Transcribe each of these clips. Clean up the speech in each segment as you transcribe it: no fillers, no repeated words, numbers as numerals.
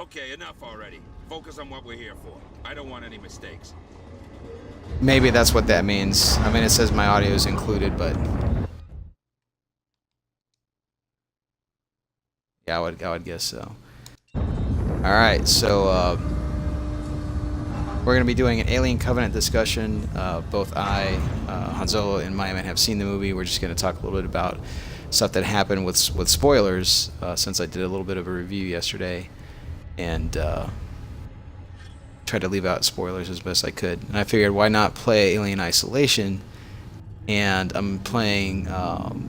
Okay, enough already. Focus on what we're here for. I don't want any mistakes. Maybe that's what that means. I mean, it says my audio is included, but yeah, I would guess so. All right, so we're going to be doing an Alien Covenant discussion. Both Han Solo, and Maiman have seen the movie. We're just going to talk a little bit about stuff that happened with spoilers, since I did a little bit of a review yesterday, and tried to leave out spoilers as best I could. And I figured, why not play Alien Isolation? And I'm playing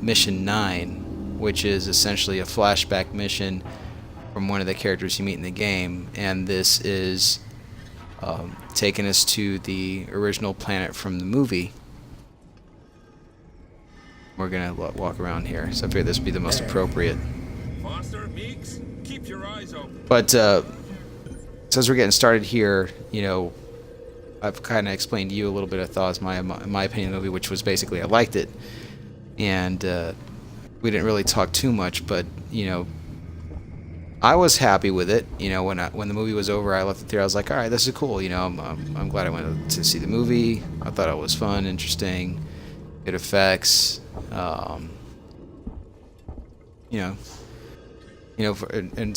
Mission 9, which is essentially a flashback mission from one of the characters you meet in the game, and this is taking us to the original planet from the movie. We're gonna walk around here, so I figured this would be the most appropriate. Foster, Meeks, keep your eyes open. But since we're getting started here, you know, I've kind of explained to you a little bit of thoughts, my opinion of the movie, which was basically I liked it, and we didn't really talk too much, but you know, I was happy with it. You know, when the movie was over, I left the theater. I was like, all right, this is cool. You know, I'm glad I went to see the movie. I thought it was fun, interesting, good effects. And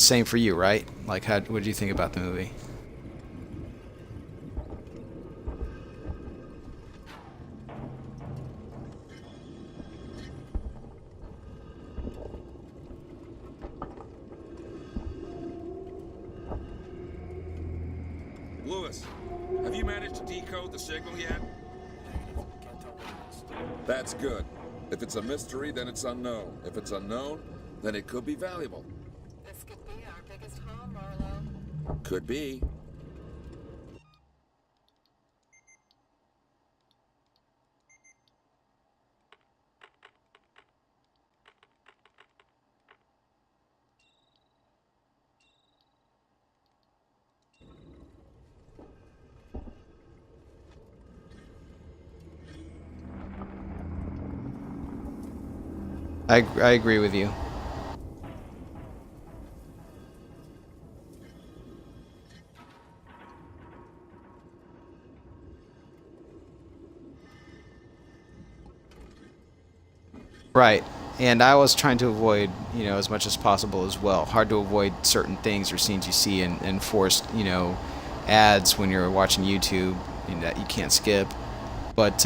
same for you, right? Like, what did you think about the movie? Lewis, have you managed to decode the signal yet? That's good. If it's a mystery, then it's unknown. If it's unknown, then it could be valuable. This could be our biggest haul, Marlowe. Could be. I agree with you. Right. And I was trying to avoid, you know, as much as possible as well. Hard to avoid certain things or scenes you see and forced, you know, ads when you're watching YouTube, you know, that you can't skip. But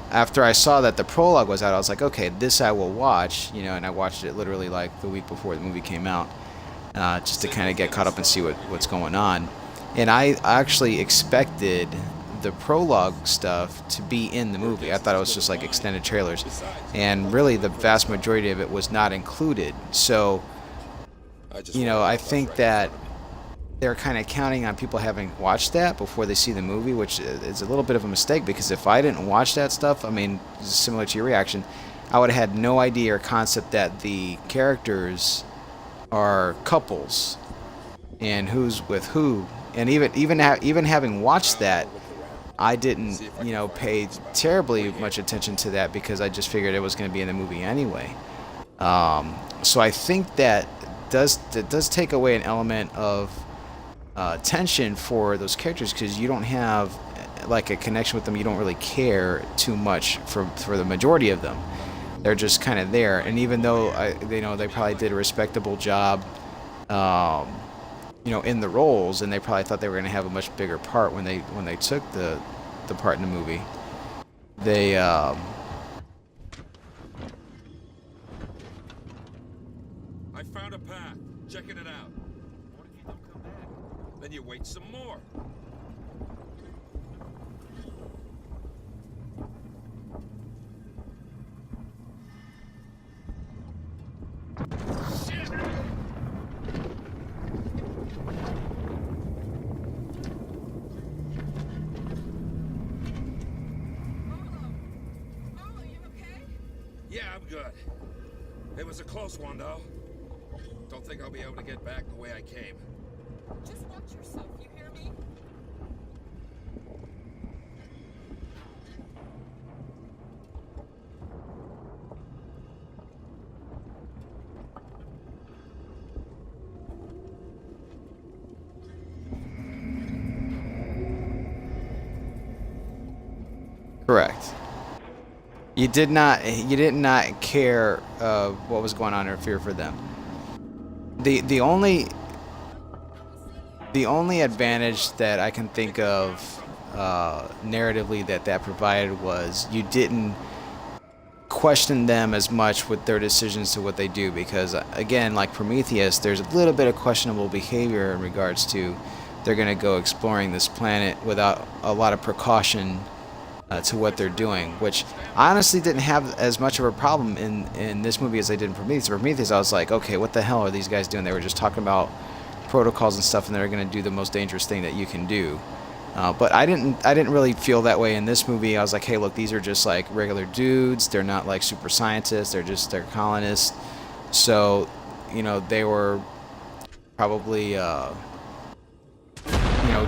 after I saw that the prologue was out, I was like, okay, this I will watch, you know, and I watched it literally like the week before the movie came out, just to kind of get caught up and see what's going on. And I actually expected the prologue stuff to be in the movie. I thought it was just like extended trailers, and really the vast majority of it was not included. So, you know, I think that they're kind of counting on people having watched that before they see the movie, which is a little bit of a mistake, because if I didn't watch that stuff, I mean, similar to your reaction, I would have had no idea or concept that the characters are couples and who's with who. And even having watched that, I didn't, you know, pay terribly much attention to that, because I just figured it was going to be in the movie anyway. So I think that does take away an element of tension for those characters, because you don't have like a connection with them. You don't really care too much for the majority of them. They're just kind of there. And even though they probably did a respectable job, you know, in the roles, and they probably thought they were going to have a much bigger part when they took the part in the movie. They I found a path. Checking it out. What if you don't come back? Then you wait some more. Yeah, I'm good. It was a close one, though. Don't think I'll be able to get back the way I came. Just watch yourself, you hear me? Correct. You did not care what was going on or fear for them. The the only the only advantage that I can think of narratively that provided was you didn't question them as much with their decisions to what they do, because again, like Prometheus, there's a little bit of questionable behavior in regards to they're going to go exploring this planet without a lot of precaution to what they're doing, which I honestly didn't have as much of a problem in this movie as I did in Prometheus. Prometheus, I was like, okay, what the hell are these guys doing? They were just talking about protocols and stuff, and they're going to do the most dangerous thing that you can do. But I didn't really feel that way in this movie. I was like, hey, look, these are just like regular dudes. They're not like super scientists. They're colonists. So, they were probably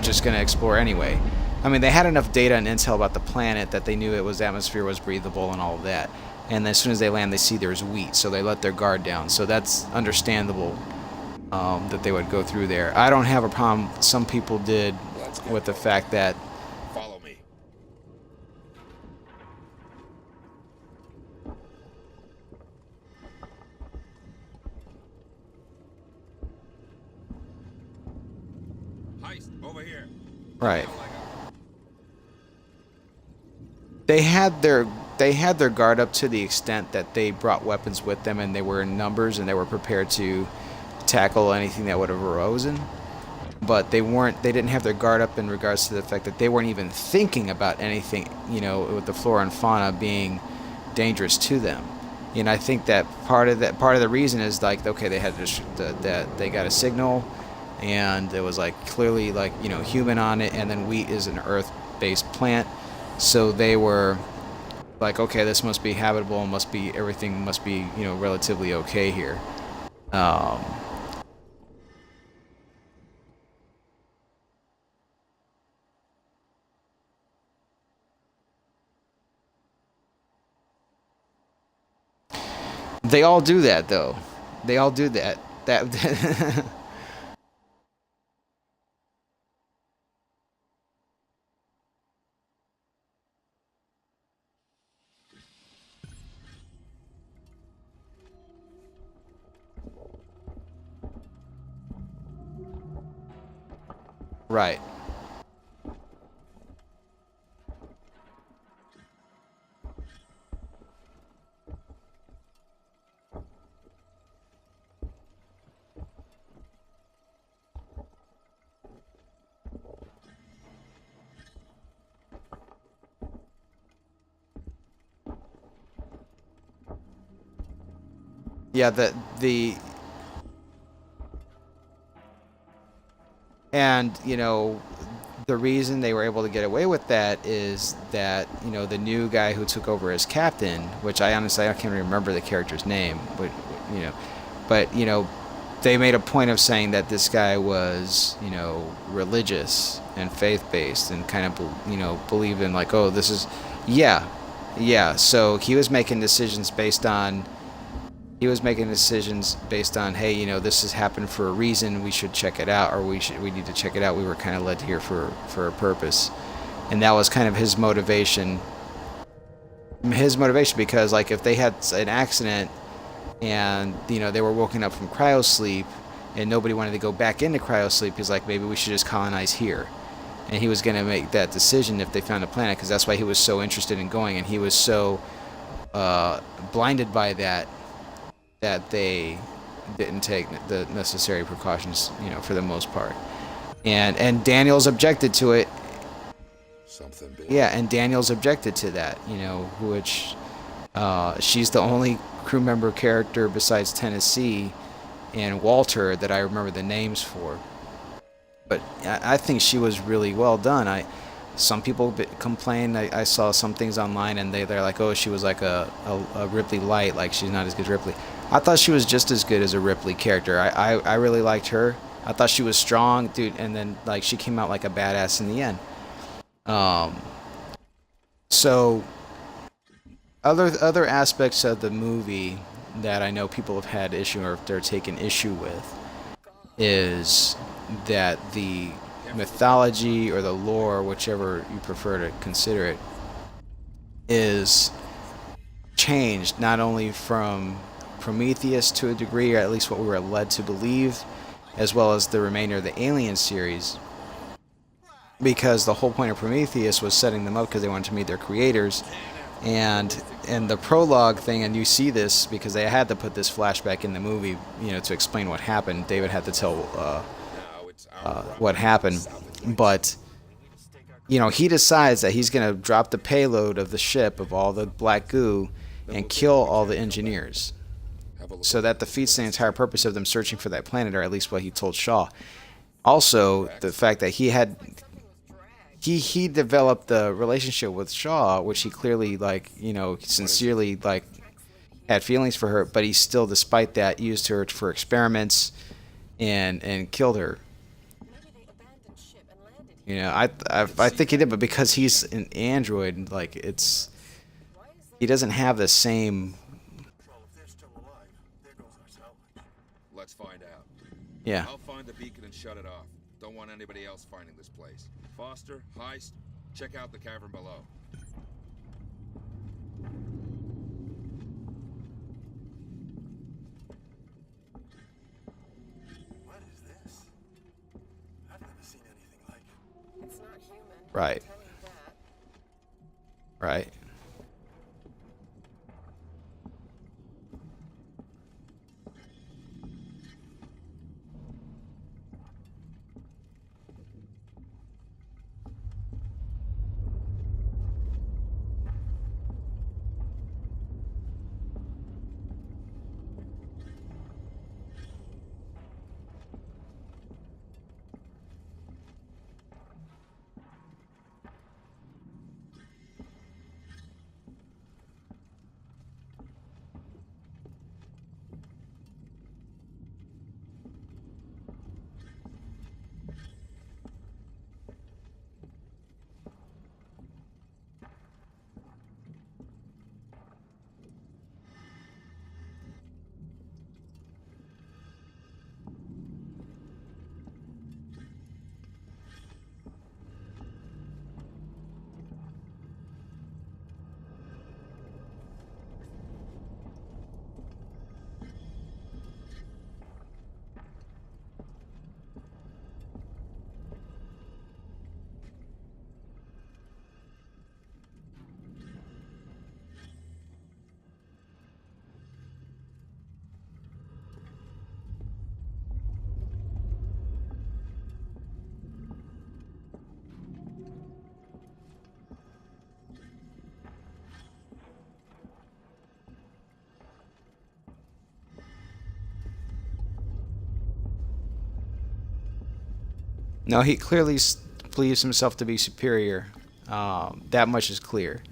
just gonna explore anyway. I mean, they had enough data and intel about the planet that they knew its atmosphere was breathable and all of that. And as soon as they land, they see there's wheat, so they let their guard down. So that's understandable that they would go through there. I don't have a problem. Some people did with the fact that Follow me. Heist, over here. right. They had their guard up to the extent that they brought weapons with them, and they were in numbers, and they were prepared to tackle anything that would have arisen. But they didn't have their guard up in regards to the fact that they weren't even thinking about anything, with the flora and fauna being dangerous to them. And I think that part of the reason is like, okay, they had that they got a signal, and it was like clearly like human on it, and then wheat is an earth-based plant, so they were like, okay, this must be habitable, everything must be relatively okay here. They all do that, though. They all do that. That right. Yeah, and the reason they were able to get away with that is that the new guy who took over as captain, which I can't remember the character's name, you know but they made a point of saying that this guy was religious and faith-based, and kind of believed in like, oh, this is yeah, so he was making decisions based on hey, this has happened for a reason, we should check it out, or we need to check it out, we were kind of led here for a purpose. And that was kind of his motivation, because like if they had an accident and they were woken up from cryosleep and nobody wanted to go back into cryosleep, he's like, maybe we should just colonize here. And he was going to make that decision if they found a planet, because that's why he was so interested in going, and he was so blinded by that they didn't take the necessary precautions, for the most part. And Daniels objected to it. Something big. Yeah, and Daniels objected to that, which she's the only crew member character besides Tennessee and Walter that I remember the names for. But I think she was really well done. Some people complain. I saw some things online, and they're like, oh, she was like a Ripley light, like she's not as good as Ripley. I thought she was just as good as a Ripley character. I really liked her. I thought she was strong, dude, and then like she came out like a badass in the end. So other aspects of the movie that I know people have had issue, or if they're taking issue with, is that the mythology or the lore, whichever you prefer to consider it, is changed not only from Prometheus to a degree, or at least what we were led to believe, as well as the remainder of the Alien series, because the whole point of Prometheus was setting them up because they wanted to meet their creators. And in the prologue thing, and you see this because they had to put this flashback in the movie, to explain what happened. David had to tell what happened, but he decides that he's going to drop the payload of the ship of all the black goo and kill all the engineers. So that defeats the entire purpose of them searching for that planet, or at least what he told Shaw. Also, the fact that he developed the relationship with Shaw, which he clearly sincerely had feelings for her, but he still, despite that, used her for experiments and killed her. I think he did, but because he's an android, he doesn't have the same. Let's find out. Yeah. I'll find the beacon and shut it off. Don't want anybody else finding this place. Foster, Heist, check out the cavern below. What is this? I've never seen anything like it. It's not human. Right. I'll tell you that. Right. No, he clearly believes himself to be superior. That much is clear.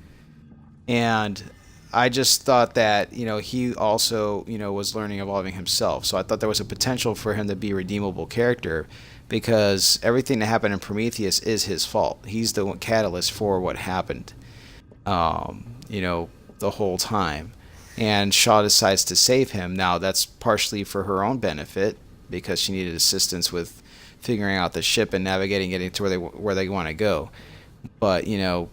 And I just thought that, he also, was learning, evolving himself. So I thought there was a potential for him to be a redeemable character, because everything that happened in Prometheus is his fault. He's the catalyst for what happened, the whole time. And Shaw decides to save him. Now, that's partially for her own benefit, because she needed assistance with figuring out the ship and navigating, getting to where they want to go. But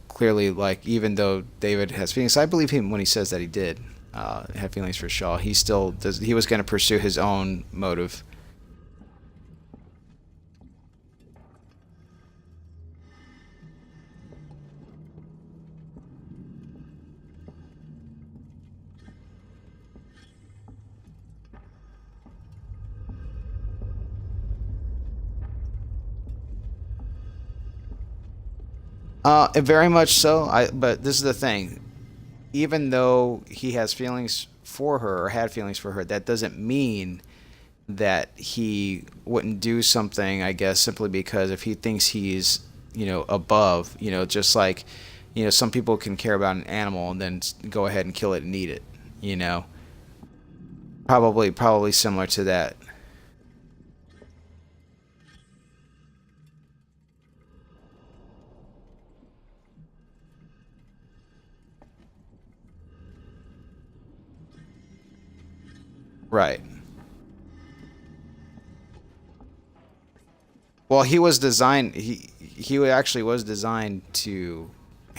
clearly, even though David has feelings, I believe him when he says that he did have feelings for Shaw. He still does. He was going to pursue his own motive. Very much so. But this is the thing. Even though he has feelings for her, or had feelings for her, that doesn't mean that he wouldn't do something, I guess, simply because if he thinks he's, above, just like, some people can care about an animal and then go ahead and kill it and eat it, Probably similar to that. Right. Well, he was designed. He actually was designed to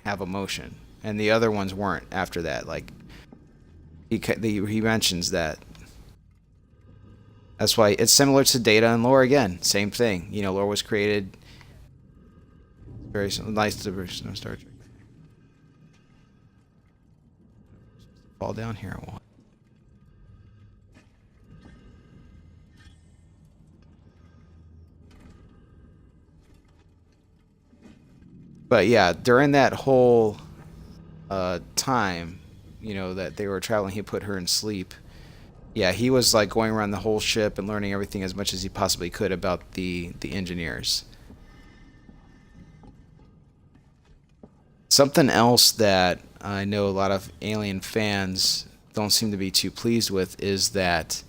have emotion, and the other ones weren't after that. Like he mentions that. That's why it's similar to Data and Lore again. Same thing. You know, Lore was created very nice to Star Trek. Fall down here. But yeah, during that whole time, you know, that they were traveling, he put her in sleep. Yeah, he was like going around the whole ship and learning everything as much as he possibly could about the engineers. Something else that I know a lot of Alien fans don't seem to be too pleased with is that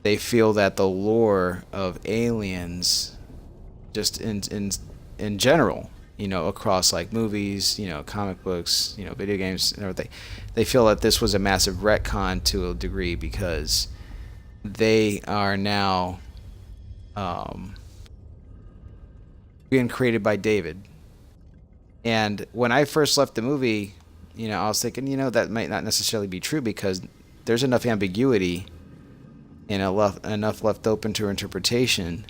they feel that the lore of Aliens, just in general, you know, across like movies, you know, comic books, you know, video games and everything, they feel that this was a massive retcon to a degree because they are now being created by David. And when I first left the movie, you know, I was thinking, you know, that might not necessarily be true because there's enough ambiguity and enough left open to interpretation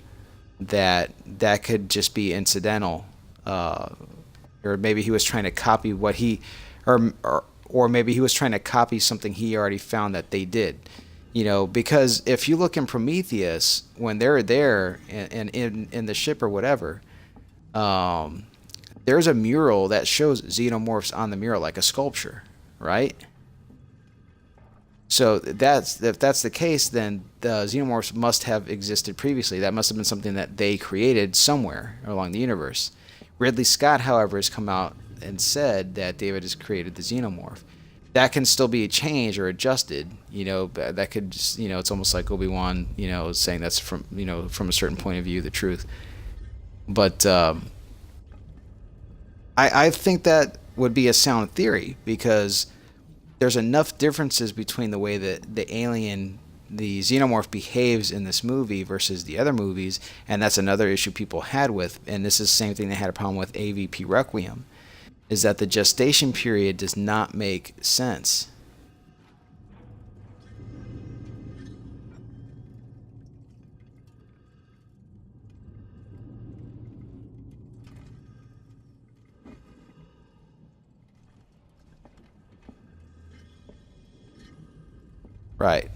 that that could just be incidental, or maybe he was trying to copy what he, or maybe he was trying to copy something he already found that they did, you know, because if you look in Prometheus when they're there and in the ship or whatever, there's a mural that shows xenomorphs on the mural, like a sculpture, right? So if that's the case, then the xenomorphs must have existed previously. That must have been something that they created somewhere along the universe. Ridley Scott, however, has come out and said that David has created the xenomorph. That can still be changed or adjusted. You know, that could just, you know, it's almost like Obi-Wan, you know, saying that's from, you know, from a certain point of view, the truth. But I think that would be a sound theory because there's enough differences between the way that the xenomorph behaves in this movie versus the other movies, and that's another issue people had with, and this is the same thing they had a problem with AVP Requiem, is that the gestation period does not make sense. Right.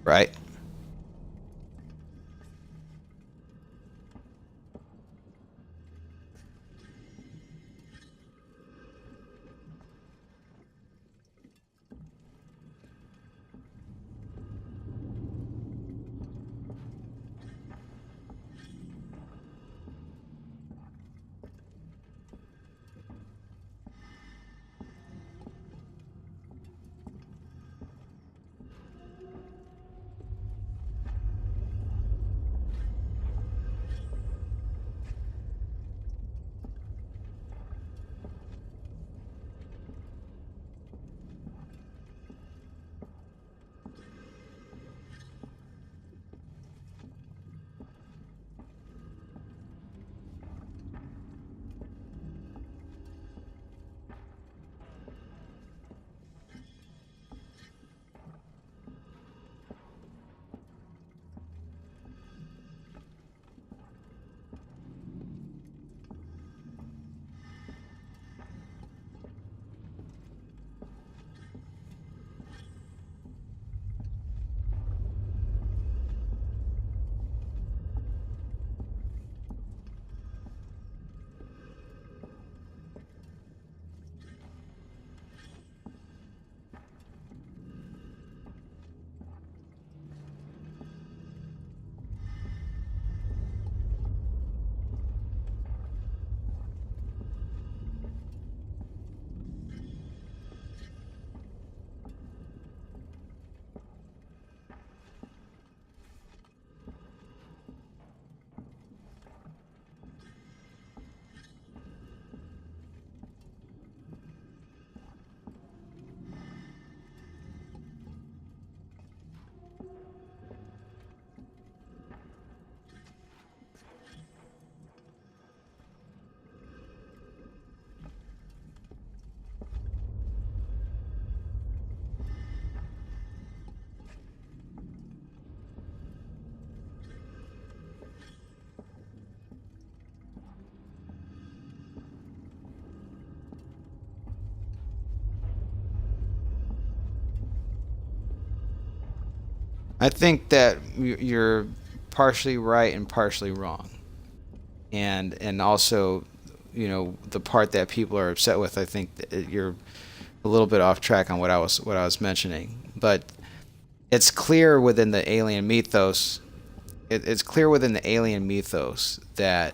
Right. I think that you're partially right and partially wrong, and also, the part that people are upset with. I think that you're a little bit off track on what I was mentioning, but it's clear within the alien mythos. It's clear within the alien mythos that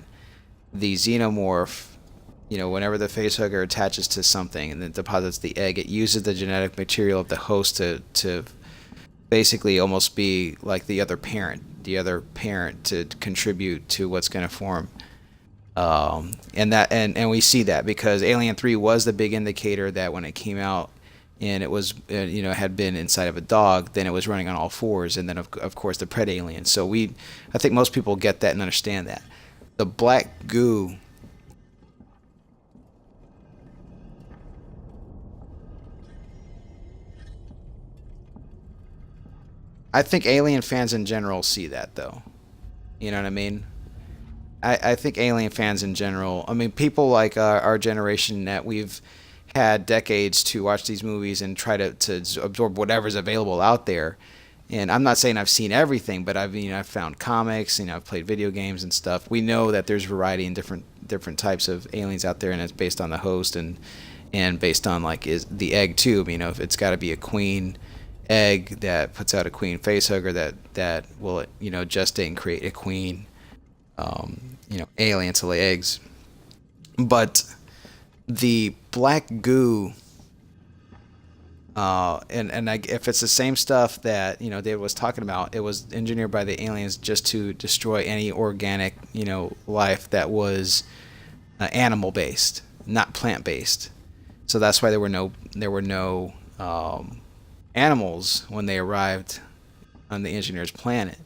the xenomorph, whenever the facehugger attaches to something and it deposits the egg, it uses the genetic material of the host to basically almost be like the other parent to contribute to what's going to form. And we see that because Alien 3 was the big indicator that when it came out and it was had been inside of a dog, then it was running on all fours, and then of course the pred alien. So I think most people get that and understand that. The black goo. I think Alien fans in general see that, though. You know what I mean? I think Alien fans in general, I mean, people like our generation that we've had decades to watch these movies and try to absorb whatever's available out there. And I'm not saying I've seen everything, but I've found comics, I've played video games and stuff. We know that there's variety in different types of aliens out there, and it's based on the host and based on like is the egg too. If it's got to be a queen egg that puts out a queen facehugger that will gestate and create a queen alien to lay eggs. But the black goo, if it's the same stuff that David was talking about, it was engineered by the aliens just to destroy any organic life that was animal based, not plant based. So that's why there were no animals when they arrived on the engineer's planet.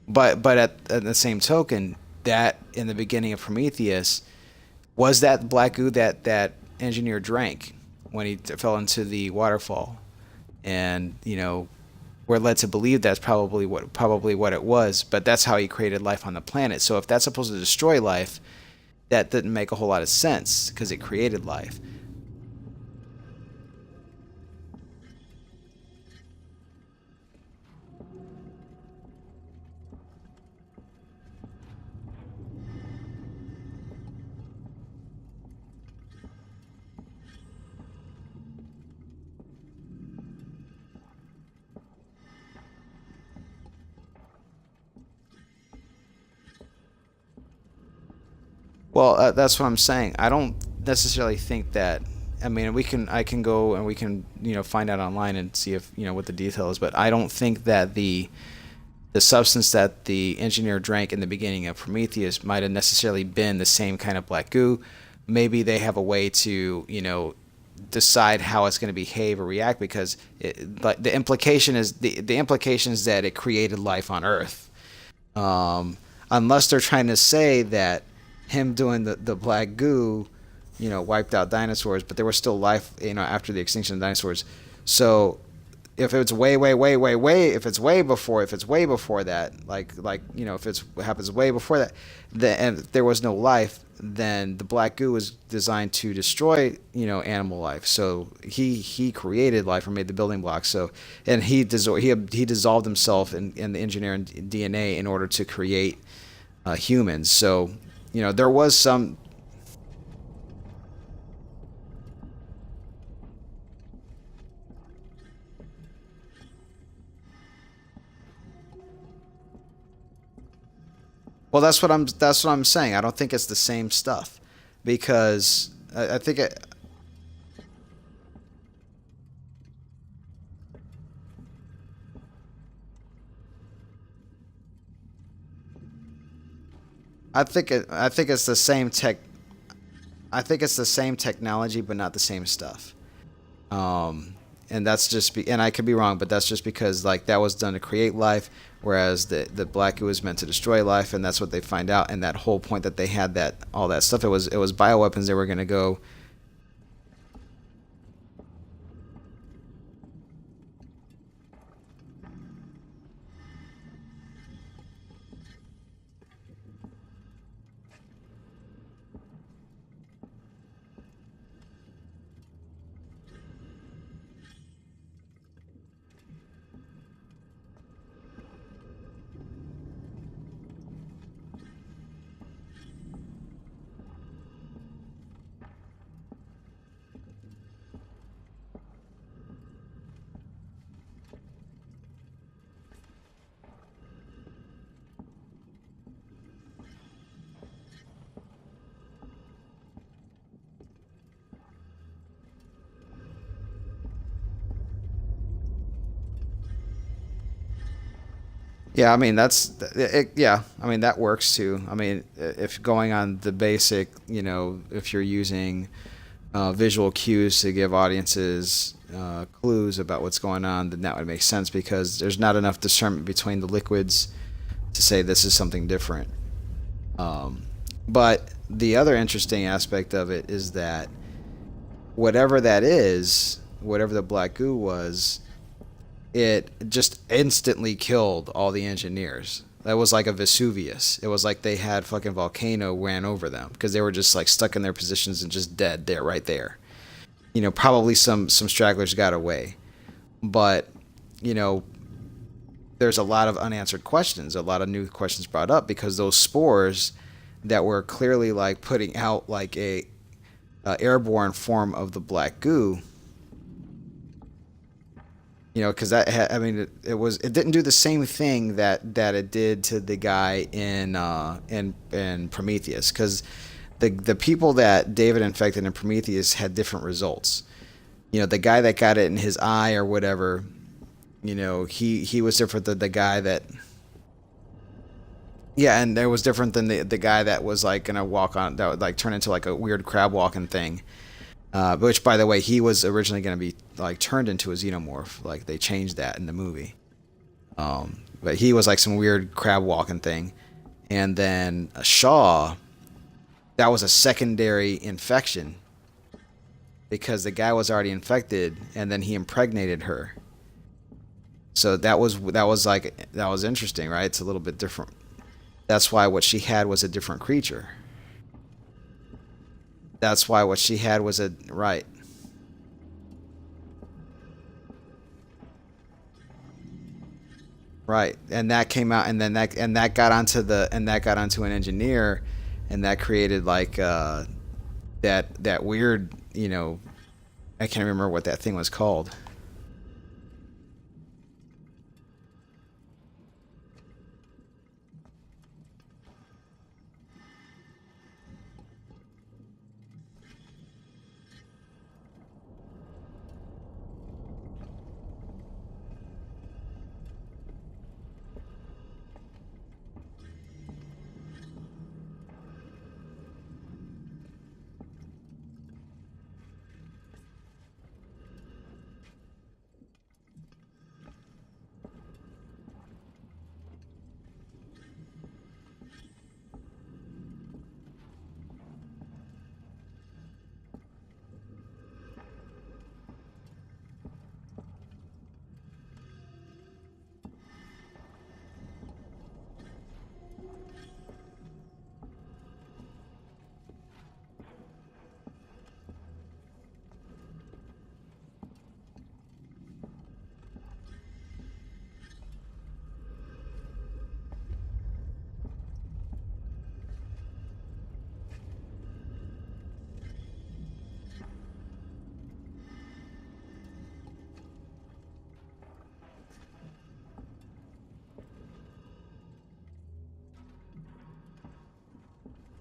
But at the same token, that in the beginning of Prometheus was that black goo that engineer drank when he fell into the waterfall, and we're led to believe that's probably what it was. But that's how he created life on the planet. So if that's supposed to destroy life, that didn't make a whole lot of sense because it created life. Well, that's what I'm saying. I don't necessarily think that. I mean, I can go and we can find out online and see if what the detail is. But I don't think that the substance that the engineer drank in the beginning of Prometheus might have necessarily been the same kind of black goo. Maybe they have a way to decide how it's going to behave or react because but the implication is the implication is that it created life on Earth. Unless they're trying to say that him doing the black goo, wiped out dinosaurs, but there was still life, after the extinction of dinosaurs. So if it's way if it's way before that, if it happens way before that, and there was no life, then the black goo was designed to destroy, animal life. So he created life or made the building blocks. So and he dissolved himself in the engineering DNA in order to create humans. So there was some. Well, that's what I'm saying. I don't think it's the same stuff, because I think it. I think it's the same tech. I think it's the same technology, but not the same stuff. And that's and I could be wrong, but that's just because that was done to create life, whereas the black goo was meant to destroy life, and that's what they find out. And that whole point that they had all that stuff, it was bioweapons they were going to go. Yeah, I mean yeah, I mean that works too. I mean, if going on the basic, if you're using visual cues to give audiences clues about what's going on, then that would make sense because there's not enough discernment between the liquids to say this is something different. Um, but the other interesting aspect of it is that whatever that is, whatever the black goo was, it just instantly killed all the engineers. That was like a Vesuvius. It was like they had fucking volcano ran over them because they were just like stuck in their positions and just dead there, right there. Probably some stragglers got away, but you know, there's a lot of unanswered questions, a lot of new questions brought up because those spores that were clearly like putting out like a airborne form of the black goo. Because I mean, it didn't do the same thing that it did to the guy in Prometheus, because the people that David infected in Prometheus had different results. The guy that got it in his eye or whatever, he was different than the guy that. Yeah, and it was different than the guy that was like gonna walk on, that would like turn into like a weird crab walking thing. Which, by the way, he was originally going to be like turned into a xenomorph. Like they changed that in the movie. But he was like some weird crab walking thing. And then Shaw, that was a secondary infection because the guy was already infected, and then he impregnated her. So that was interesting, right? It's a little bit different. That's why what she had was a different creature. That's why what she had was a right. Right. And that came out, and then that got onto an engineer, and that created like that weird, I can't remember what that thing was called.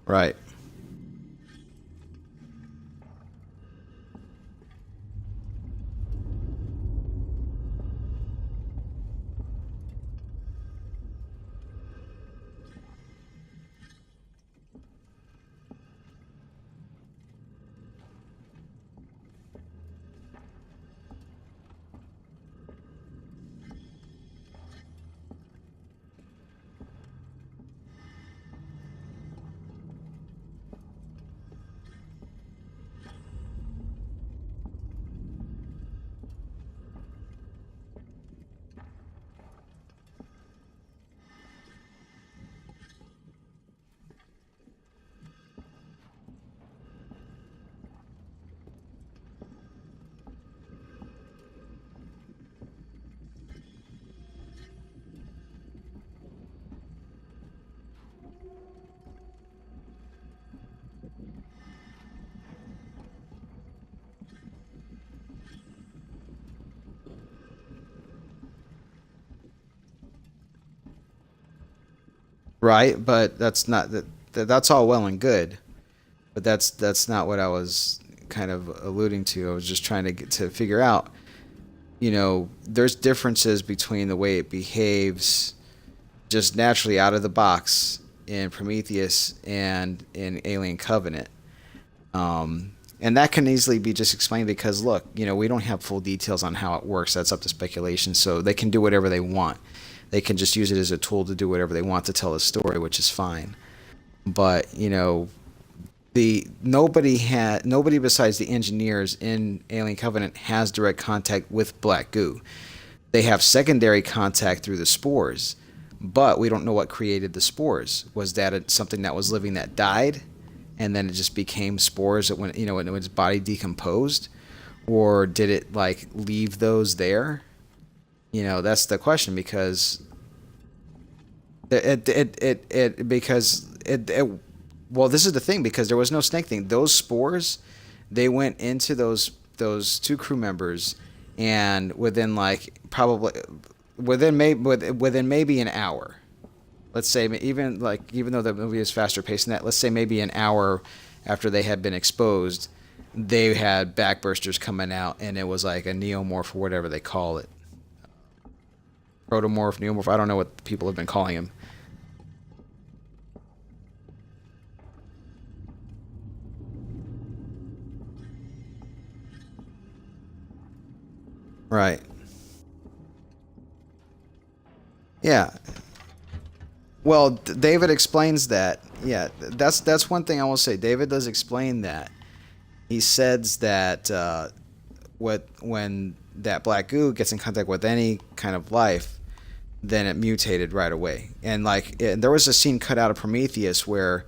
Right. Right, but that's all well and good, but that's not what I was kind of alluding to. I was just trying to get to figure out, there's differences between the way it behaves just naturally out of the box in Prometheus and in Alien Covenant. And that can easily be just explained because, look, we don't have full details on how it works. That's up to speculation. So they can do whatever they want. They can just use it as a tool to do whatever they want to tell a story, which is fine. But, nobody besides the engineers in Alien Covenant has direct contact with Black Goo. They have secondary contact through the spores, but we don't know what created the spores. Was that something that was living that died, and then it just became spores when when its body decomposed, or did it leave those there? That's the question, because well, this is the thing, because there was no snake thing. Those spores, they went into those two crew members, and within maybe an hour. Let's say even though the movie is faster paced than that, let's say maybe an hour after they had been exposed, they had backbursters coming out, and it was like a neomorph or whatever they call it. Protomorph, neomorph, I don't know what people have been calling him. Right. Yeah. Well, David explains that. Yeah, that's one thing I will say. David does explain that. He says that when that Black Goo gets in contact with any kind of life, then it mutated right away. And there was a scene cut out of Prometheus where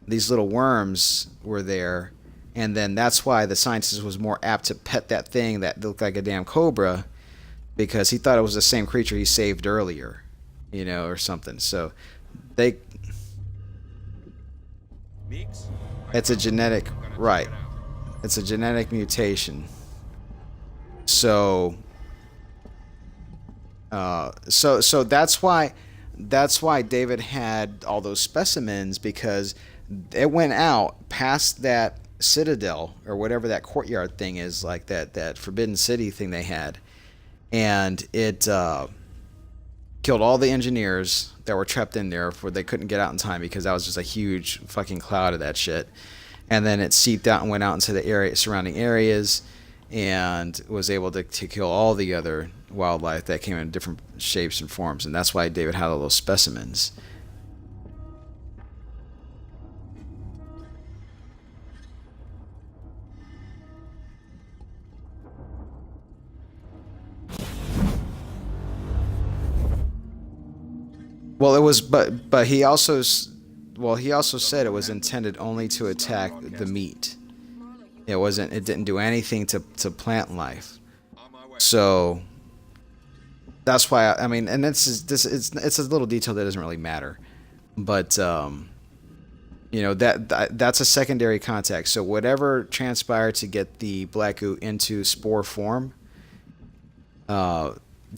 these little worms were there, and then that's why the scientist was more apt to pet that thing that looked like a damn cobra, because he thought it was the same creature he saved earlier, or something. So it's a genetic, right. It's a genetic mutation. So that's why David had all those specimens, because it went out past that citadel or whatever that courtyard thing is, like that Forbidden City thing they had, and it killed all the engineers that were trapped in there, for they couldn't get out in time because that was just a huge fucking cloud of that shit. And then it seeped out and went out into the surrounding areas, and was able to kill all the other wildlife that came in different shapes and forms. And that's why David had all those specimens. Well, it was, but he also said it was intended only to attack the meat. It didn't do anything to plant life. So that's why and it's a little detail that doesn't really matter, but that's a secondary contact. So whatever transpired to get the Black Goo into spore form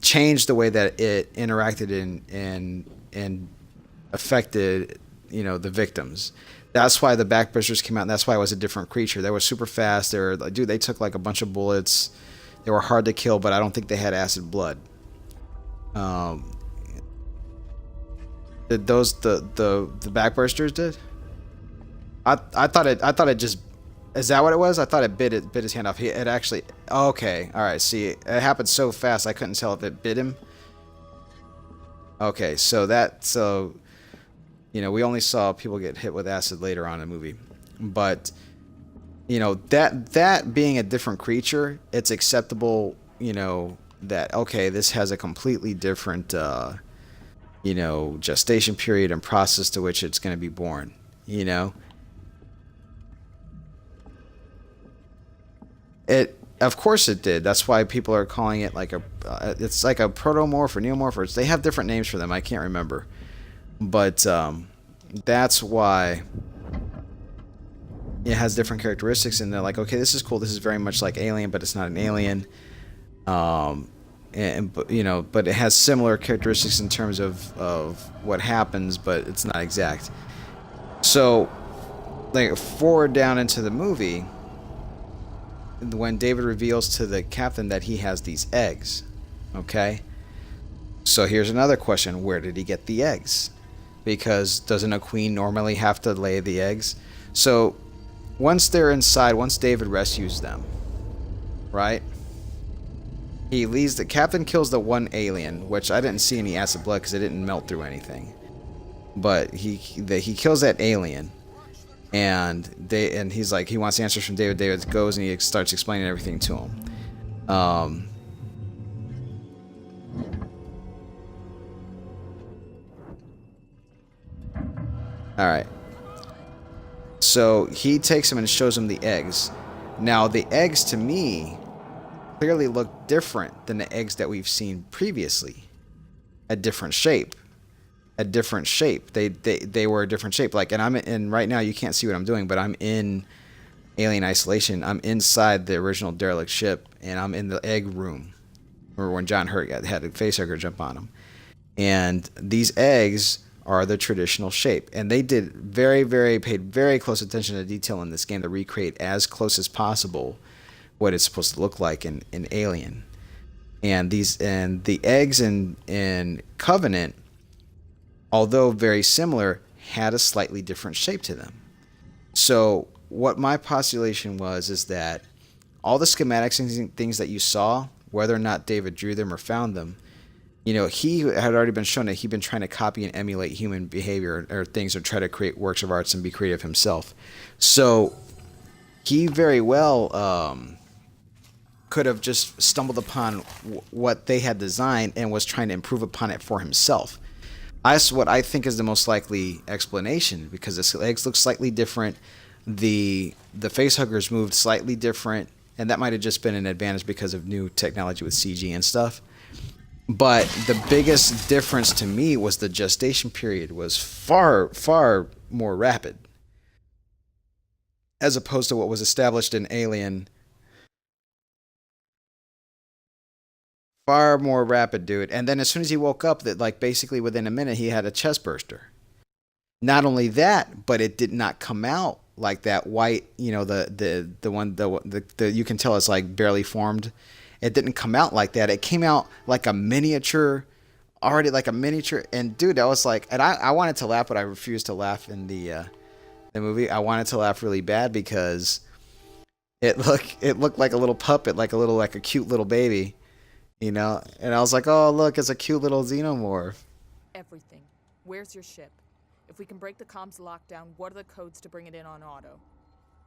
changed the way that it interacted and affected the victims. That's why the backbursters came out, and that's why it was a different creature. They were super fast. They took a bunch of bullets. They were hard to kill, but I don't think they had acid blood. Did the backbursters did? I thought it just, is that what it was? I thought it bit his hand off. It actually, okay, all right. See, it happened so fast I couldn't tell if it bit him. Okay, so we only saw people get hit with acid later on in the movie, but that being a different creature, it's acceptable. That okay, this has a completely different gestation period and process to which it's going to be born. It, of course it did. That's why people are calling it it's like a protomorph or neomorph, or they have different names for them. I can't remember, but that's why it has different characteristics, and they're like, okay, this is cool. This is very much like Alien, but it's not an alien. But it has similar characteristics in terms of what happens, but it's not exact. So, forward down into the movie, when David reveals to the captain that he has these eggs, okay? So here's another question: where did he get the eggs? Because doesn't a queen normally have to lay the eggs? So once they're inside, once David rescues them, right? He leaves. The captain kills the one alien, which I didn't see any acid blood because it didn't melt through anything. But he kills that alien, and he's like, he wants answers from David. David goes and he starts explaining everything to him. All right. So he takes him and shows him the eggs. Now the eggs to me clearly look different than the eggs that we've seen previously. A different shape. A different shape. They were a different shape. Like, and I'm in right now. You can't see what I'm doing, but I'm in Alien Isolation. I'm inside the original derelict ship, and I'm in the egg room. Remember when John Hurt had a facehugger jump on him? And these eggs are the traditional shape, and they did paid very close attention to detail in this game to recreate as close as possible what it's supposed to look like in Alien. And the eggs in Covenant, although very similar, had a slightly different shape to them. So what my postulation was is that all the schematics and things that you saw, whether or not David drew them or found them, you know, he had already been shown that he'd been trying to copy and emulate human behavior or things, or try to create works of arts and be creative himself. So he very well could have just stumbled upon what they had designed and was trying to improve upon it for himself. That's what I think is the most likely explanation, because the eggs look slightly different. The facehuggers moved slightly different, and that might have just been an advantage because of new technology with CG and stuff. But the biggest difference to me was the gestation period was far, far more rapid, as opposed to what was established in Alien. Far more rapid, dude. And then as soon as he woke up, that like basically within a minute he had a chest burster. Not only that, but it did not come out like that white, you know, the one you can tell it's like barely formed. It didn't come out like that. It came out like a miniature, already like a miniature. And dude, I was like, and I wanted to laugh, but I refused to laugh in the movie. I wanted to laugh really bad because it looked like a little puppet, like a cute little baby, you know. And I was like, oh look, it's a cute little xenomorph. Everything. Where's your ship? If we can break the comms lockdown, what are the codes to bring it in on auto?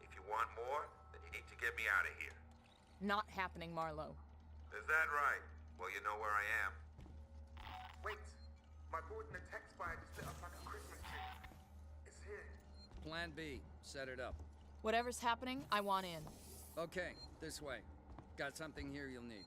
If you want more, then you need to get me out of here. Not happening, Marlowe. Is that right? Well, you know where I am. Wait, my board in the text file just lit up like a Christmas tree. It's here. Plan B. Set it up. Whatever's happening, I want in. Okay, this way. Got something here you'll need.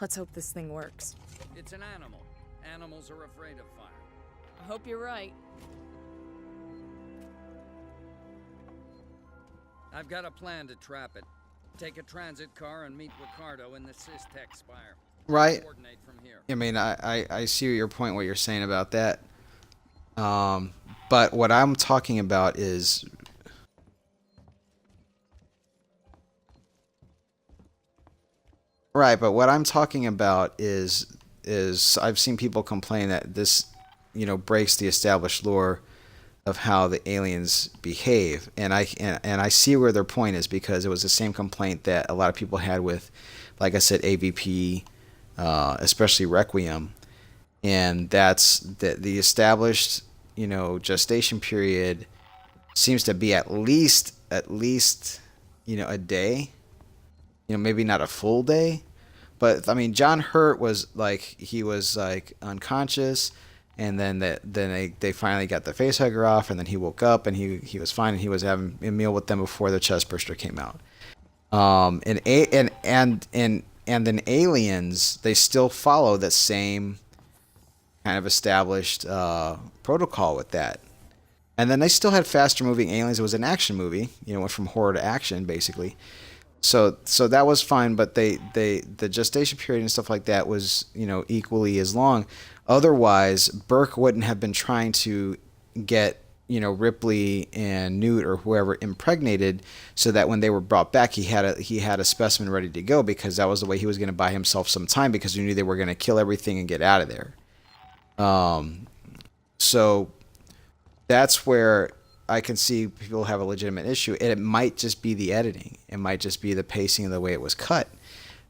Let's hope this thing works. It's an animal. Animals are afraid of fire. I hope you're right. I've got a plan to trap it. Take a transit car and meet Ricardo in the Systech Spire. Right. Coordinate from here. I mean, I see your point, what you're saying about that. But what I'm talking about is right. But what I'm talking about is I've seen people complain that this, breaks the established lore of how the aliens behave, and I see where their point is, because it was the same complaint that a lot of people had with, like I said, AVP, especially Requiem, and that's that the established gestation period seems to be at least a day, maybe not a full day, but I mean John Hurt was he was unconscious. And then they finally got the facehugger off, and then he woke up and he was fine, and he was having a meal with them before the chestburster came out. And then Aliens, they still follow the same kind of established protocol with that. And then they still had faster moving aliens. It was an action movie, went from horror to action basically. So that was fine, but the gestation period and stuff like that was equally as long. Otherwise, Burke wouldn't have been trying to get Ripley and Newt or whoever impregnated, so that when they were brought back, he had a specimen ready to go, because that was the way he was going to buy himself some time, because he knew they were going to kill everything and get out of there. So that's where I can see people have a legitimate issue. And it might just be the editing. It might just be the pacing of the way it was cut,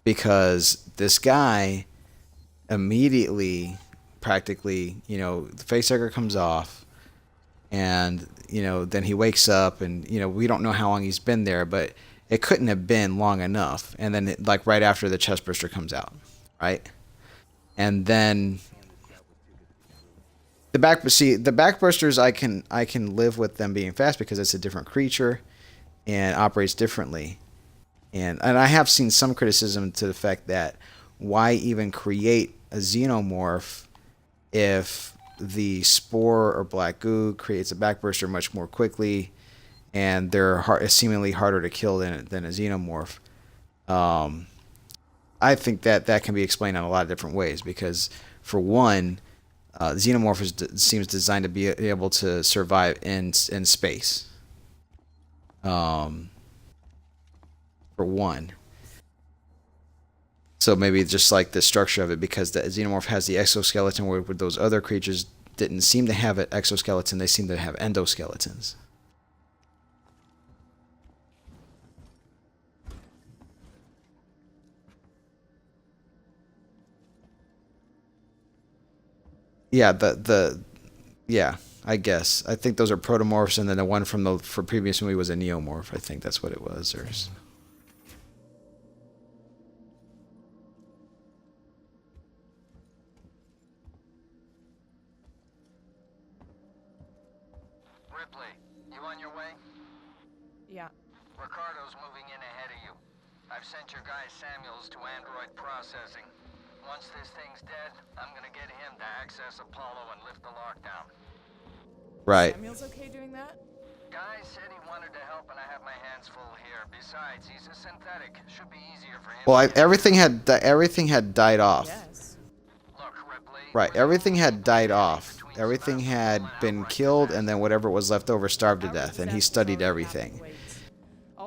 because this guy immediately, practically, the facehugger comes off, and then he wakes up, and we don't know how long he's been there, but it couldn't have been long enough. And then right after the chestburster comes out, right? And then the backbursters, I can live with them being fast, because it's a different creature and operates differently. And I have seen some criticism to the fact that why even create a xenomorph if the spore or black goo creates a backburster much more quickly, and they're seemingly harder to kill than a xenomorph. I think that can be explained in a lot of different ways, because for one, xenomorph seems designed to be able to survive in space. For one. So maybe just like the structure of it, because the xenomorph has the exoskeleton, where those other creatures didn't seem to have an exoskeleton, they seem to have endoskeletons. Yeah, yeah, I guess. I think those are protomorphs, and then the one from the previous movie was a neomorph. I think that's what it was. Ripley, you on your way? Yeah. Ricardo's moving in ahead of you. I've sent your guy Samuels to android processing. Once this thing's dead, I'm gonna get him to access Apollo and lift the lockdown. Right. Samuel's okay doing that? Guy said he wanted to help, and I have my hands full here. Besides, he's a synthetic. Should be easier for him. Well, everything had died off. Yes. Look, Ripley. Right, everything had died off. Everything had been killed, and then whatever was left over starved to death, and he studied everything.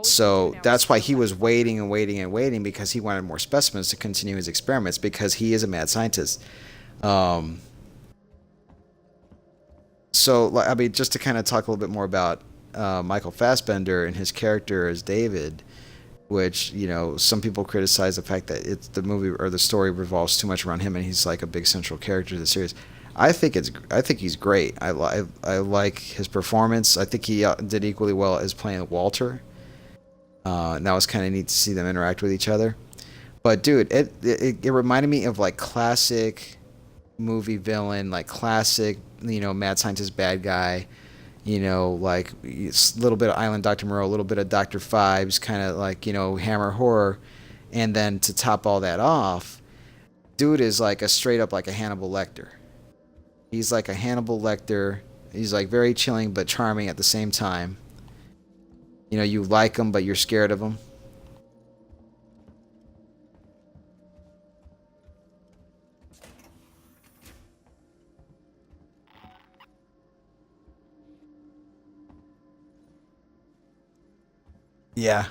So that's why he was waiting and waiting and waiting, because he wanted more specimens to continue his experiments, because he is a mad scientist. So, I mean, just to kind of talk a little bit more about Michael Fassbender and his character as David, which, some people criticize the fact that the movie or the story revolves too much around him, and he's like a big central character of the series. I think he's great. I like his performance. I think he did equally well as playing Walter. And that was kind of neat to see them interact with each other. But dude, it reminded me of like classic movie villain, like classic, mad scientist bad guy, like a little bit of Island Dr. Moreau, a little bit of Dr. Phibes, kind of like, Hammer horror. And then to top all that off, dude is like a straight up like a Hannibal Lecter. He's like a Hannibal Lecter. He's like very chilling but charming at the same time. You know, you like them, but you're scared of them. Yeah.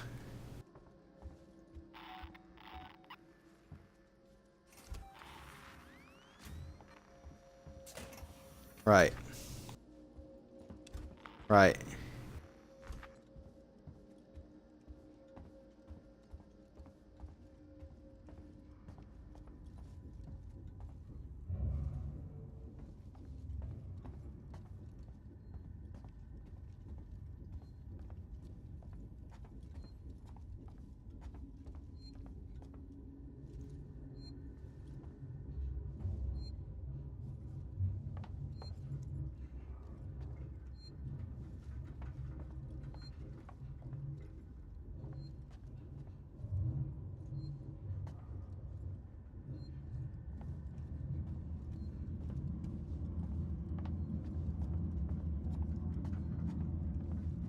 Right. Right.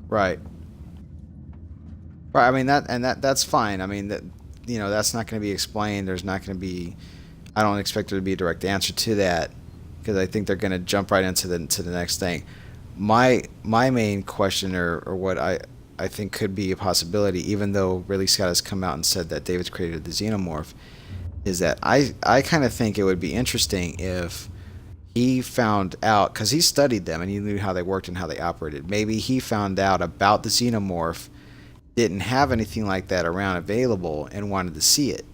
Right. Right. I mean that's fine. I mean that that's not going to be explained. There's not going to be. I don't expect there to be a direct answer to that because I think they're going to jump right into the next thing. My main question or what I think could be a possibility, even though Ridley Scott has come out and said that David's created the xenomorph, is that I kind of think it would be interesting if he found out, because he studied them and he knew how they worked and how they operated. Maybe he found out about the xenomorph, didn't have anything like that around available, and wanted to see it.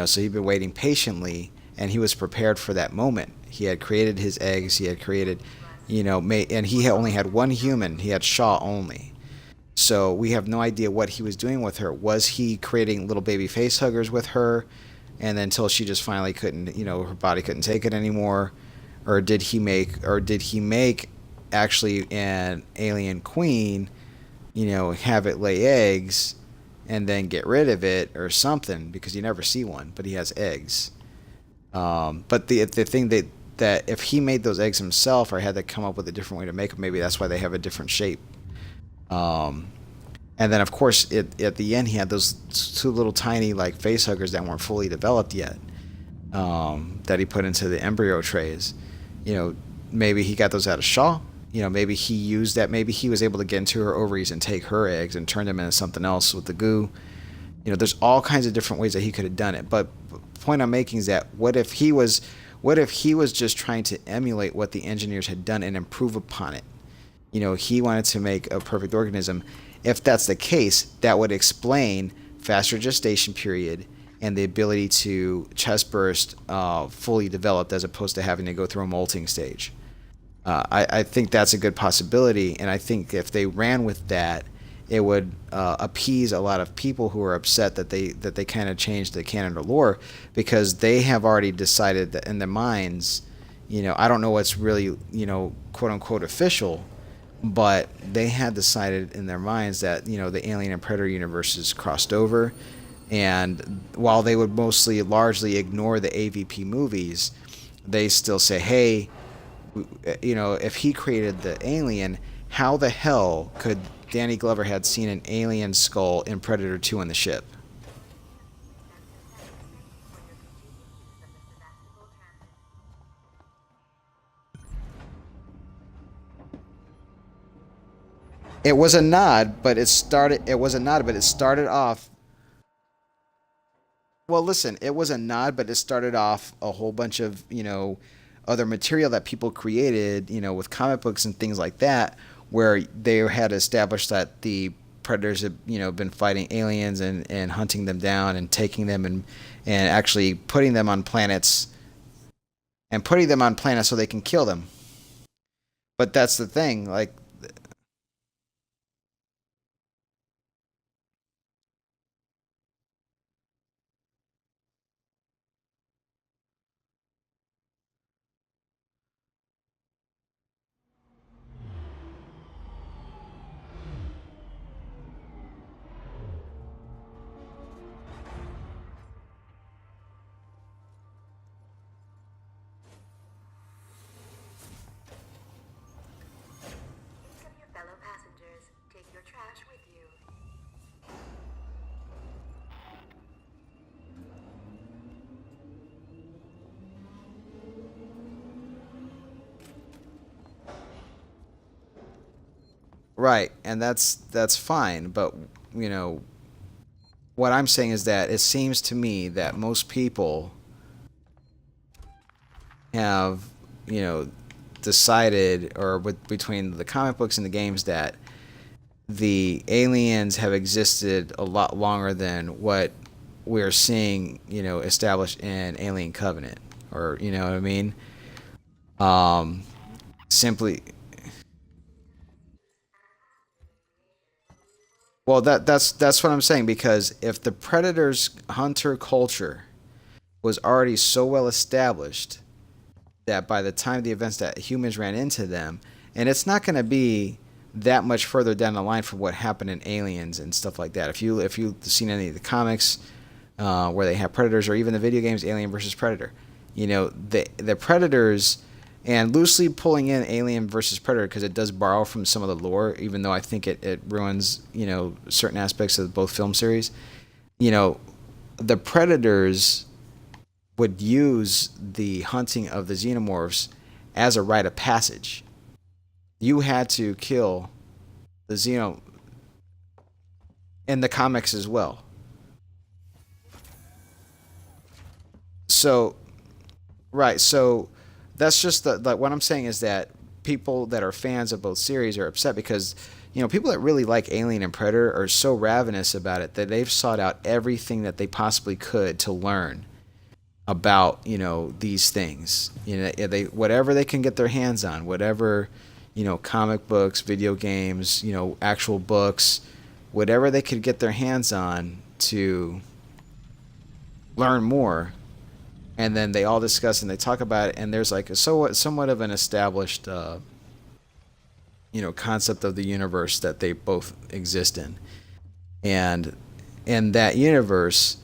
So he'd been waiting patiently, and he was prepared for that moment. He had created his eggs. He had created, and he only had one human. He had Shaw only. So we have no idea what he was doing with her. Was he creating little baby face huggers with her, and then until she just finally couldn't, her body couldn't take it anymore? Or did he make actually an alien queen, have it lay eggs and then get rid of it or something, because you never see one, but he has eggs. But the thing that if he made those eggs himself or had to come up with a different way to make them, maybe that's why they have a different shape. And then of course at the end he had those two little tiny like face huggers that weren't fully developed yet, that he put into the embryo trays. Maybe he got those out of Shaw. Maybe he used that. Maybe he was able to get into her ovaries and take her eggs and turn them into something else with the goo. There's all kinds of different ways that he could have done it. But the point I'm making is that what if he was just trying to emulate what the engineers had done and improve upon it? He wanted to make a perfect organism. If that's the case, that would explain faster gestation period and the ability to chest burst fully developed, as opposed to having to go through a molting stage. I think that's a good possibility, and I think if they ran with that, it would appease a lot of people who are upset that they kind of changed the canon or lore, because they have already decided that in their minds, I don't know what's really quote unquote official, but they had decided in their minds that the Alien and Predator universes crossed over. And while they would largely ignore the AVP movies, they still say, hey, if he created the alien, how the hell could Danny Glover had seen an alien skull in Predator 2 on the ship? It was a nod, but it started off. Well, listen, it was a nod, but it started off a whole bunch of, other material that people created, with comic books and things like that, where they had established that the predators had, been fighting aliens and hunting them down and taking them and actually putting them on planets so they can kill them. But that's the thing, like, Right, and that's fine, but you know, what I'm saying is that it seems to me that most people have, you know, decided, or between the comic books and the games, that the aliens have existed a lot longer than what we're seeing, you know, established in Alien Covenant, or you know what I mean? Simply, well, that's what I'm saying, because if the Predator's hunter culture was already so well established that by the time the events that humans ran into them, and it's not going to be that much further down the line from what happened in Aliens and stuff like that. If you've seen any of the comics where they have predators, or even the video games Alien versus Predator, you know, the predators, and loosely pulling in Alien versus Predator because it does borrow from some of the lore, even though I think it ruins, you know, certain aspects of both film series. You know, the predators would use the hunting of the xenomorphs as a rite of passage. You had to kill the xeno in the comics as well. So, right, so that's just like what I'm saying is that people that are fans of both series are upset because, you know, people that really like Alien and Predator are so ravenous about it that they've sought out everything that they possibly could to learn about, you know, these things. You know, they whatever they can get their hands on, whatever, you know, comic books, video games, you know, actual books, whatever they could get their hands on to learn more. And then they all discuss and they talk about it, and there's like a somewhat of an established, you know, concept of the universe that they both exist in. And in that universe,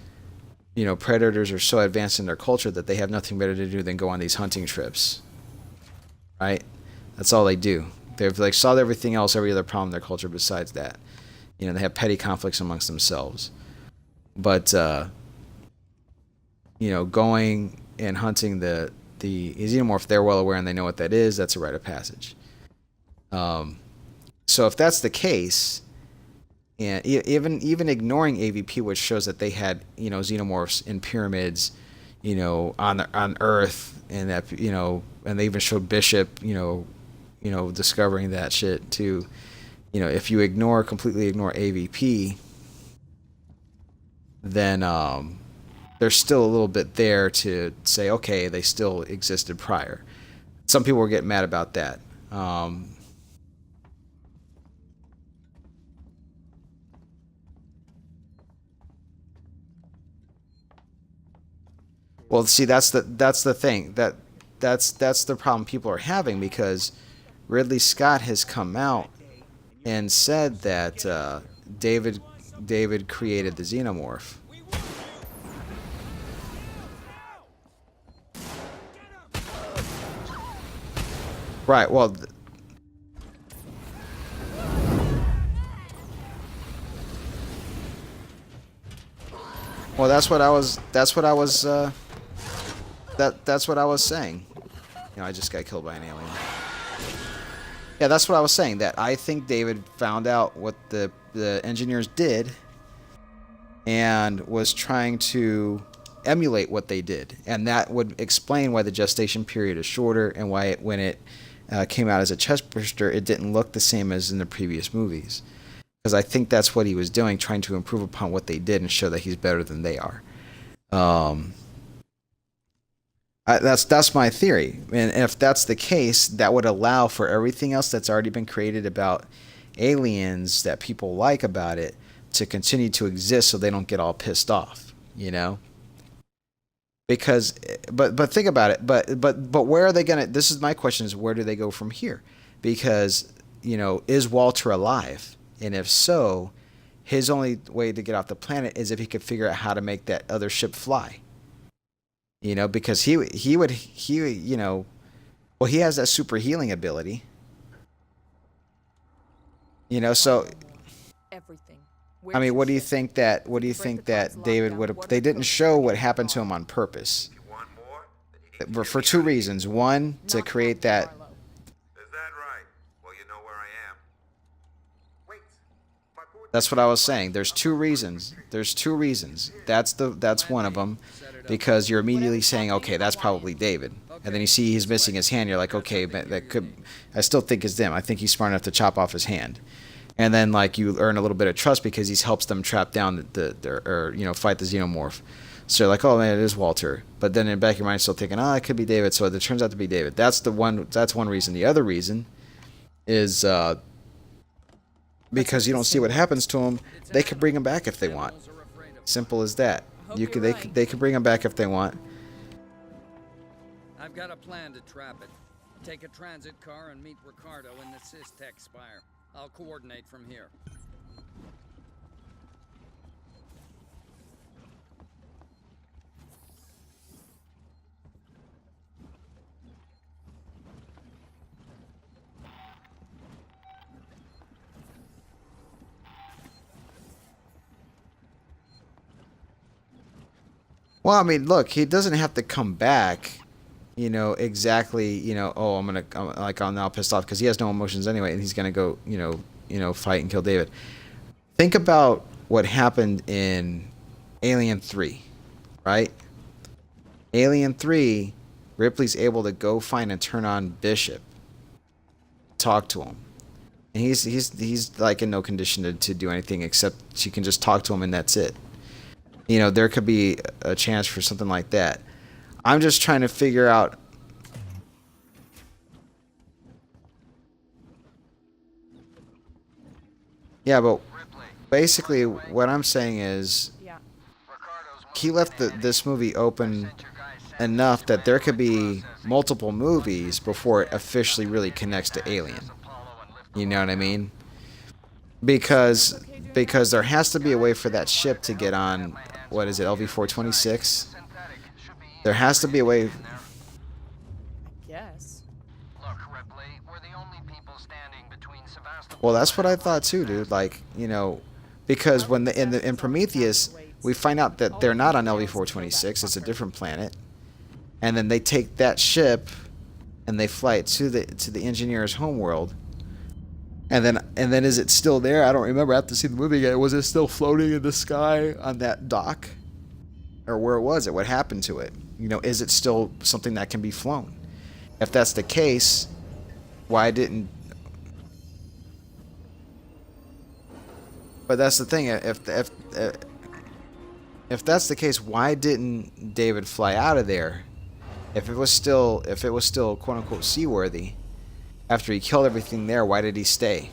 you know, predators are so advanced in their culture that they have nothing better to do than go on these hunting trips. Right? That's all they do. They've like solved everything else, every other problem in their culture besides that. You know, they have petty conflicts amongst themselves. But you know, going and hunting the xenomorph, they're well aware and they know what that is. That's a rite of passage. So if that's the case, and even ignoring AVP, which shows that they had, you know, xenomorphs in pyramids, you know, on Earth, and that, you know, and they even showed Bishop, you know, discovering that shit too. You know, if you completely ignore AVP, then there's still a little bit there to say, okay, they still existed prior. Some people were getting mad about that. Well, see, that's the thing. That's the problem people are having, because Ridley Scott has come out and said that David created the xenomorph. Right. Well. Well, that's what I was. That's what I was saying. You know, I just got killed by an alien. Yeah, that's what I was saying. That I think David found out what the engineers did and was trying to emulate what they did, and that would explain why the gestation period is shorter and why when it came out as a chest burster, it didn't look the same as in the previous movies. Because I think that's what he was doing, trying to improve upon what they did and show that he's better than they are. That's my theory. And if that's the case, that would allow for everything else that's already been created about Aliens that people like about it to continue to exist, so they don't get all pissed off, you know? Because, but think about it. But where are they gonna? This is my question: is where do they go from here? Because, you know, is Walter alive? And if so, his only way to get off the planet is if he could figure out how to make that other ship fly. You know, because he you know, well, he has that super healing ability. You know, so Everything. I mean, what do you think that David would have? They didn't show what happened to him on purpose. If you want more, then you need to get For me two out of here. reasons. One, to create that. Is that right? Well, you know where I am. That's what I was saying. There's two reasons. There's two reasons. That's one of them, because you're immediately saying, okay, that's probably David, and then you see he's missing his hand. You're like, okay, but that could. I still think it's them. I think he's smart enough to chop off his hand, and then like you earn a little bit of trust because he helps them trap down or fight the xenomorph. So you're like, oh man, it is Walter. But then in the back of your mind, you're still thinking, oh, it could be David. So it turns out to be David. That's one reason. The other reason is because you don't see what happens to him. They could bring him back if they want. Simple as that. They could bring him back if they want. I've got a plan to trap it. Take a transit car and meet Ricardo in the Systech Spire. I'll coordinate from here. Well, I mean, look, he doesn't have to come back, exactly, oh, I'm now pissed off because he has no emotions anyway, and he's gonna go, fight and kill David. Think about what happened in Alien 3, right? Alien 3, Ripley's able to go find and turn on Bishop, talk to him, and he's like in no condition to do anything except she can just talk to him and that's it. There could be a chance for something like that. I'm just trying to figure out. Yeah, but basically what I'm saying is he left this movie open enough that there could be multiple movies before it officially really connects to Alien. You know what I mean? Because there has to be a way for that ship to get on, what is it, LV-426? There has to be a way. Yes. Look, Ripley, we're the only people standing between Sevastopol. Well, that's what I thought too, dude. Like, because when in Prometheus, we find out that they're not on LV-426. It's a different planet, and then they take that ship and they fly it to the engineer's homeworld. And then is it still there? I don't remember. I have to see the movie again. Was it still floating in the sky on that dock? Or where was it? What happened to it? Is it still something that can be flown? If that's the case, why didn't... But that's the thing. If that's the case, why didn't David fly out of there? If it was still quote unquote seaworthy, after he killed everything there, why did he stay?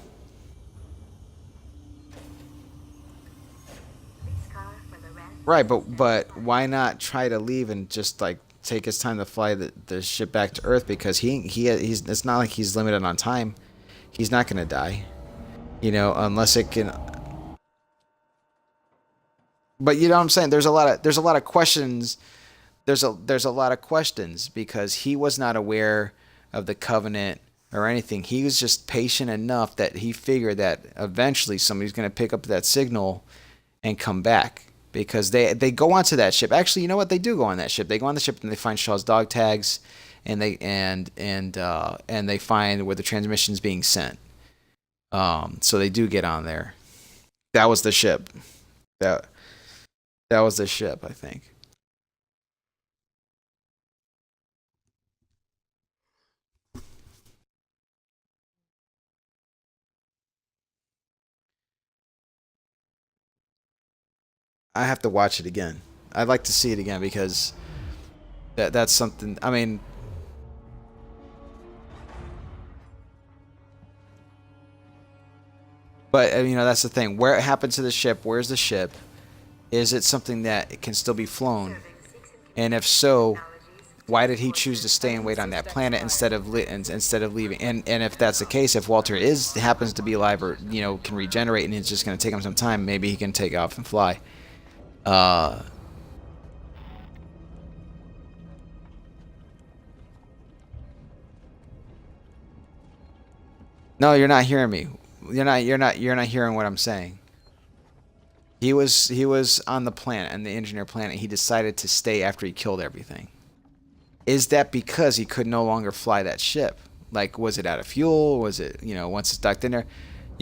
Right, but why not try to leave and just like take his time to fly the ship back to Earth? Because he's it's not like he's limited on time. He's not gonna die, unless it can. But you know what I'm saying? There's a lot of questions. There's a lot of questions because he was not aware of the Covenant or anything. He was just patient enough that he figured that eventually somebody's going to pick up that signal and come back, because they go onto that ship. Actually, you know what? They do go on that ship. They go on the ship and they find Shaw's dog tags, and they find where the transmission's being sent. So they do get on there. That was the ship. That was the ship, I think. I have to watch it again. I'd like to see it again because that's something. I mean, but that's the thing. Where it happened to the ship? Where's the ship? Is it something that can still be flown? And if so, why did he choose to stay and wait on that planet instead of leaving? And if that's the case, if Walter happens to be alive or can regenerate and it's just going to take him some time, maybe he can take off and fly. No, you're not hearing me. You're not hearing what I'm saying. He was on the planet, on the engineer planet. He decided to stay after he killed everything. Is that because he could no longer fly that ship? Like, was it out of fuel? Was it, once it's docked in there?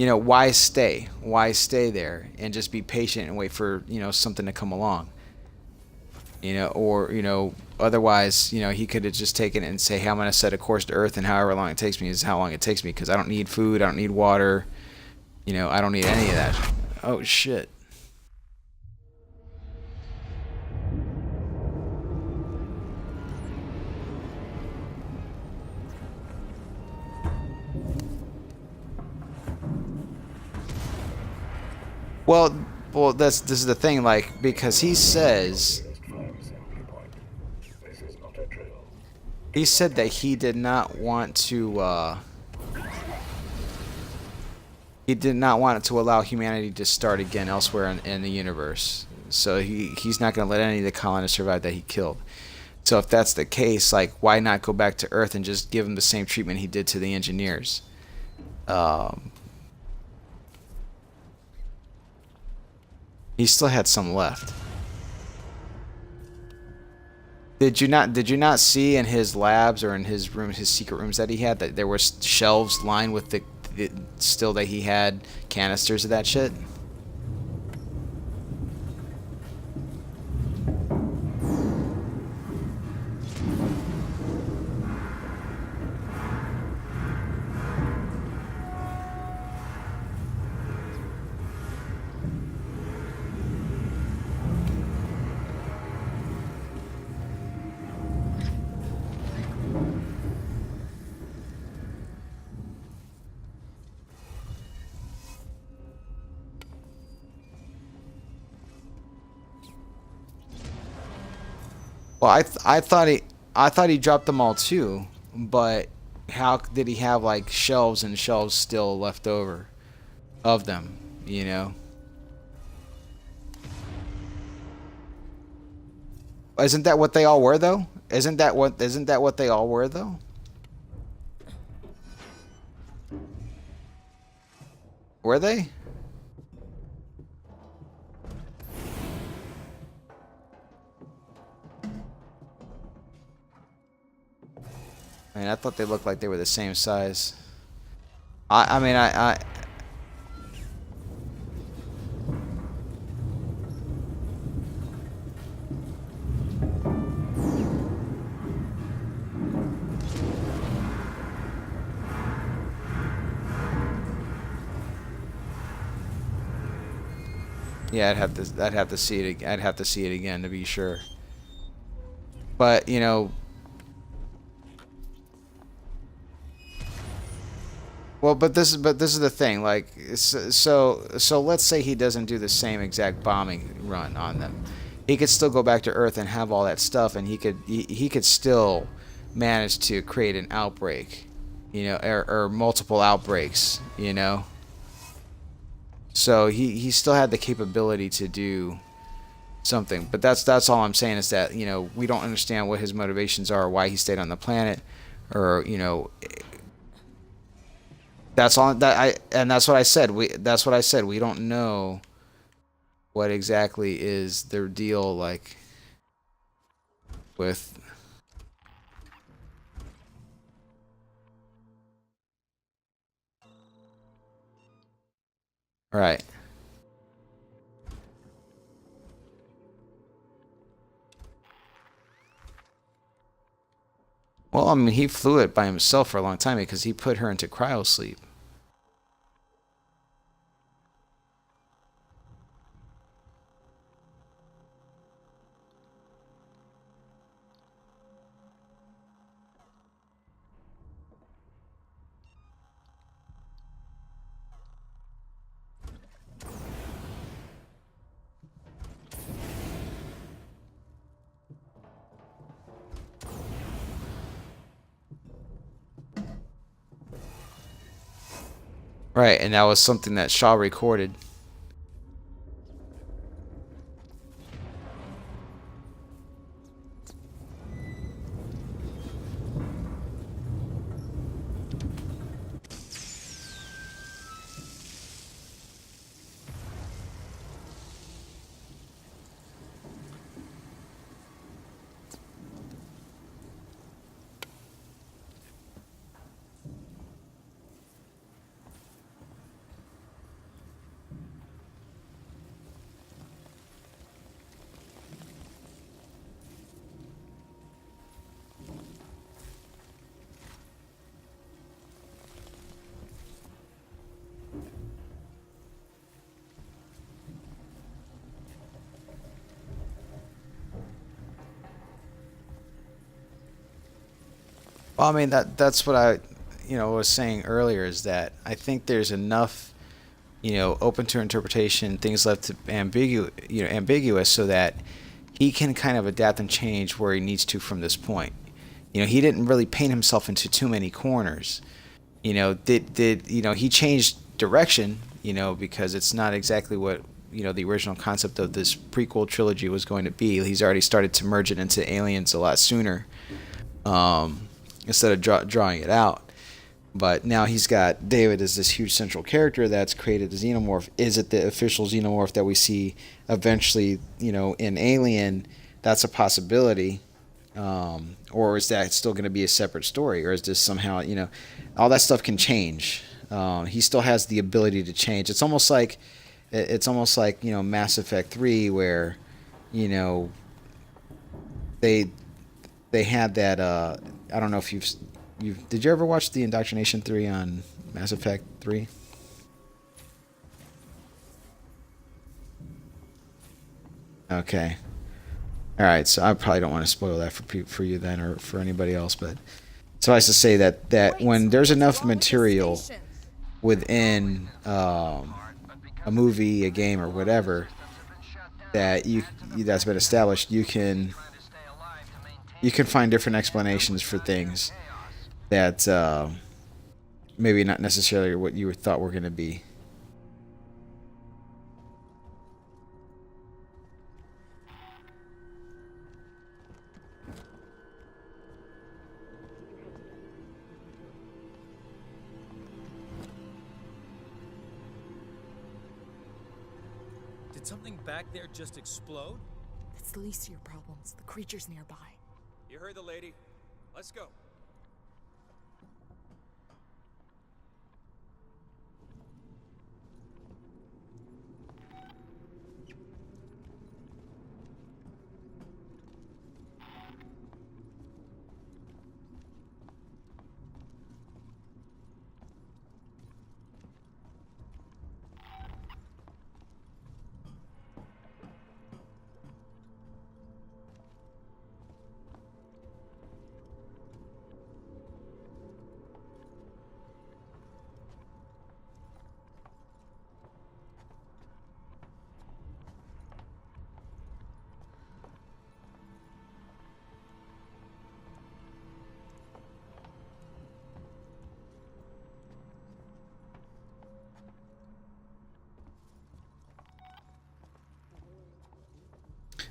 why stay? Why stay there and just be patient and wait for, something to come along? Or, otherwise, he could have just taken it and say, hey, I'm going to set a course to Earth, and however long it takes me is how long it takes me, because I don't need food, I don't need water, I don't need any of that. Oh, shit. Well, this is the thing, like, because he says, he said that he did not want to, he did not want to allow humanity to start again elsewhere in the universe. So he's not going to let any of the colonists survive that he killed. So if that's the case, like, why not go back to Earth and just give him the same treatment he did to the engineers? He still had some left. Did you not see in his labs or in his room, his secret rooms that he had, that there were shelves lined with the still that he had canisters of that shit? Well, I thought he dropped them all too, but how did he have like shelves and shelves still left over of them, Isn't that what they all were though? Isn't that what they all were though? Were they? I mean, I thought they looked like they were the same size. I mean, yeah, I'd have to see it. I'd have to see it again to be sure. But well, but this is the thing. Like, so let's say he doesn't do the same exact bombing run on them. He could still go back to Earth and have all that stuff, and he could still manage to create an outbreak, or multiple outbreaks, So he still had the capability to do something. But that's all I'm saying is that we don't understand what his motivations are, or why he stayed on the planet, or That's all and that's what I said. That's what I said. We don't know what exactly is their deal like with right. Well, I mean, he flew it by himself for a long time because he put her into cryosleep. Right, and that was something that Shaw recorded. Well, I mean that's what I, was saying earlier is that I think there's enough, open to interpretation, things left to ambiguous, so that he can kind of adapt and change where he needs to from this point. He didn't really paint himself into too many corners. He changed direction, because it's not exactly what the original concept of this prequel trilogy was going to be. He's already started to merge it into Aliens a lot sooner, instead of drawing it out. But now he's got David as this huge central character that's created a xenomorph. Is it the official xenomorph that we see eventually, in Alien? That's a possibility. Or is that still going to be a separate story? Or is this somehow, all that stuff can change. He still has the ability to change. It's almost like Mass Effect 3, where, they had that, I don't know if did you ever watch the Indoctrination 3 on Mass Effect 3? Okay. All right, so I probably don't want to spoil that for you then, or for anybody else, but suffice to say that when there's enough material within a movie, a game, or whatever that's been established, you can find different explanations for things that maybe not necessarily what you thought were going to be. Did something back there just explode? That's the least of your problems. The creature's nearby. You heard the lady. Let's go.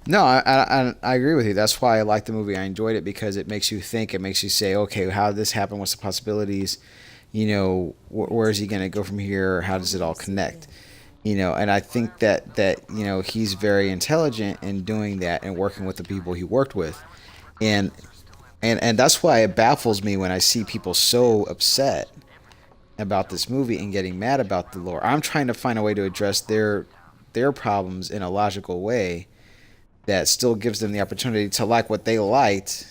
No, I agree with you. That's why I like the movie. I enjoyed it because it makes you think. It makes you say, okay, how did this happen? What's the possibilities? Where is he going to go from here? How does it all connect? And I think that he's very intelligent in doing that and working with the people he worked with. And that's why it baffles me when I see people so upset about this movie and getting mad about the lore. I'm trying to find a way to address their problems in a logical way that still gives them the opportunity to like what they liked.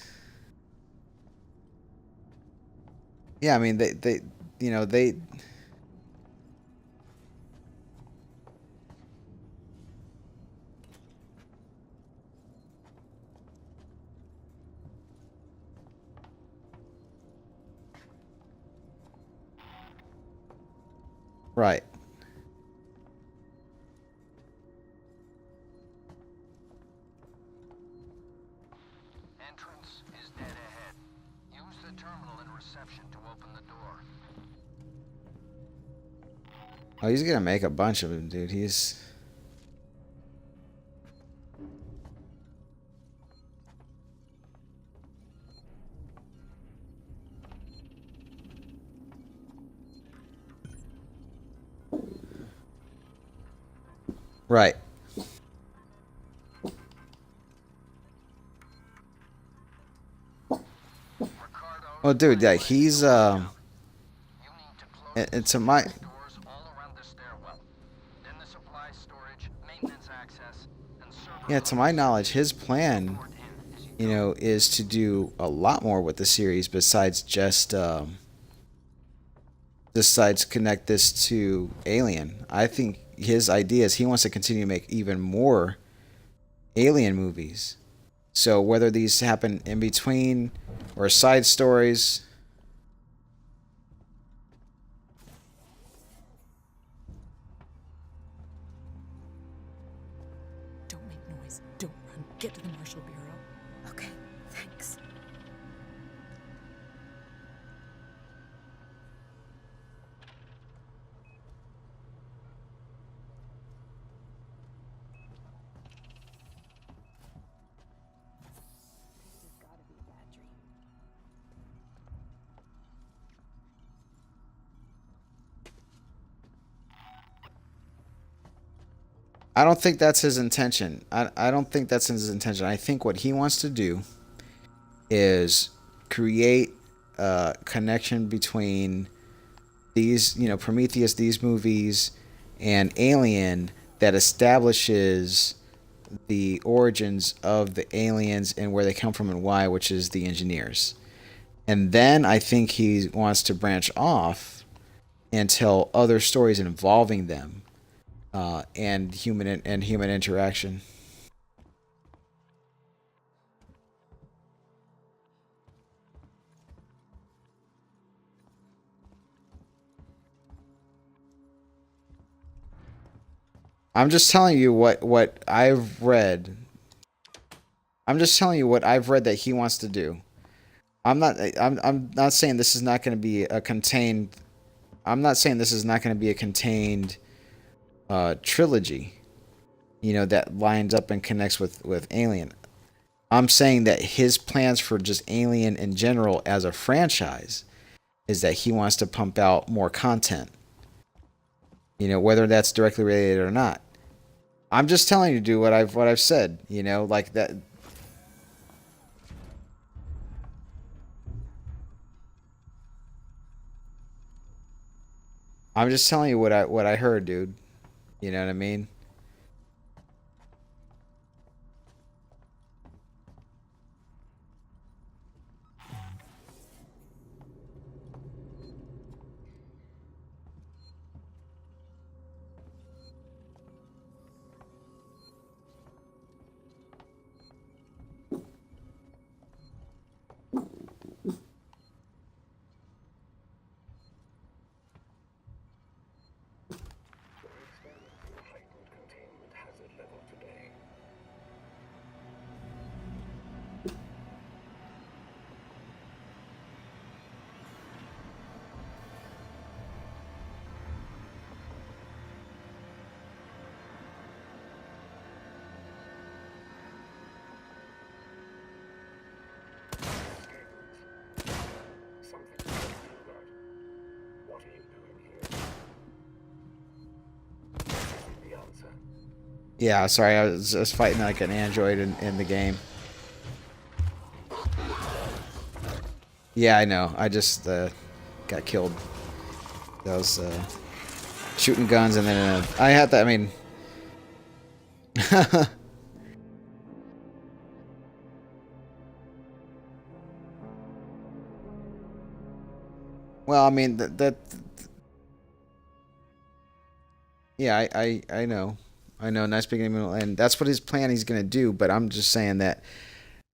Yeah, I mean, they right. Entrance is dead ahead. Use the terminal in reception to open the door. Oh, he's gonna make a bunch of them, dude. He's... Right. Well, dude, yeah, he's and to my Doors all around the stairwell. Then the supply storage, maintenance access, and server to my knowledge, his plan, is to do a lot more with the series besides just decides to connect this to Alien. I think his idea is he wants to continue to make even more Alien movies. So whether these happen in between or side stories, guys. Don't run. Get to the Marshal Bureau. Okay, thanks. I don't think that's his intention. I don't think that's his intention. I think what he wants to do is create a connection between these, Prometheus, these movies, and Alien that establishes the origins of the aliens and where they come from and why, which is the engineers. And then I think he wants to branch off and tell other stories involving them. And human interaction. I'm just telling you what I've read. I'm just telling you what I've read that he wants to do. I'm not saying this is not going to be a contained. I'm not saying this is not going to be a contained trilogy, that lines up and connects with Alien. I'm saying that his plans for just Alien in general as a franchise is that he wants to pump out more content, whether that's directly related or not. I'm just telling you to do what I've said, like that. I'm just telling you what I heard, dude. You know what I mean? Yeah, sorry, I was just fighting like an android in the game. Yeah, I know. I just got killed. That was shooting guns, and then I had that. I mean, well, I mean yeah, I know. I know, nice beginning, and that's what his plan he's gonna do. But I'm just saying that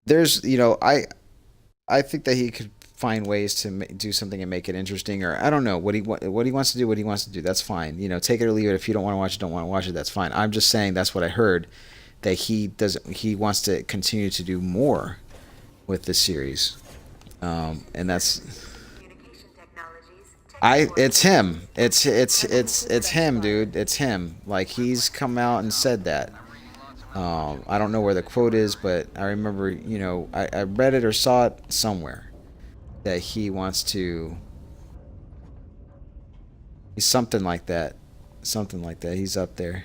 there's, I think that he could find ways to do something and make it interesting, or I don't know what he wants to do. What he wants to do, that's fine. Take it or leave it. If you don't want to watch it, don't want to watch it. That's fine. I'm just saying that's what I heard. That he wants to continue to do more with this series, and that's. It's him. It's him, dude. It's him. Like, he's come out and said that. I don't know where the quote is, but I remember, I read it or saw it somewhere that he wants to. He's something like that. Something like that. He's up there.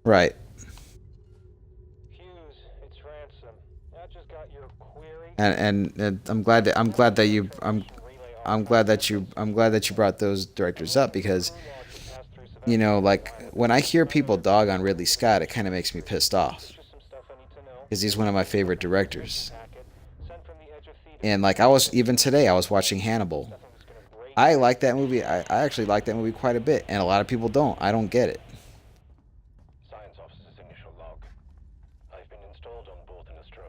Right. Hughes, it's Ransom. And I'm glad that you brought those directors up, because like when I hear people dog on Ridley Scott, it kind of makes me pissed off, because he's one of my favorite directors. And like even today I was watching Hannibal. I like that movie. I actually like that movie quite a bit, and a lot of people don't. I don't get it. Science officer's initial log. I've been installed on board the Nostromo.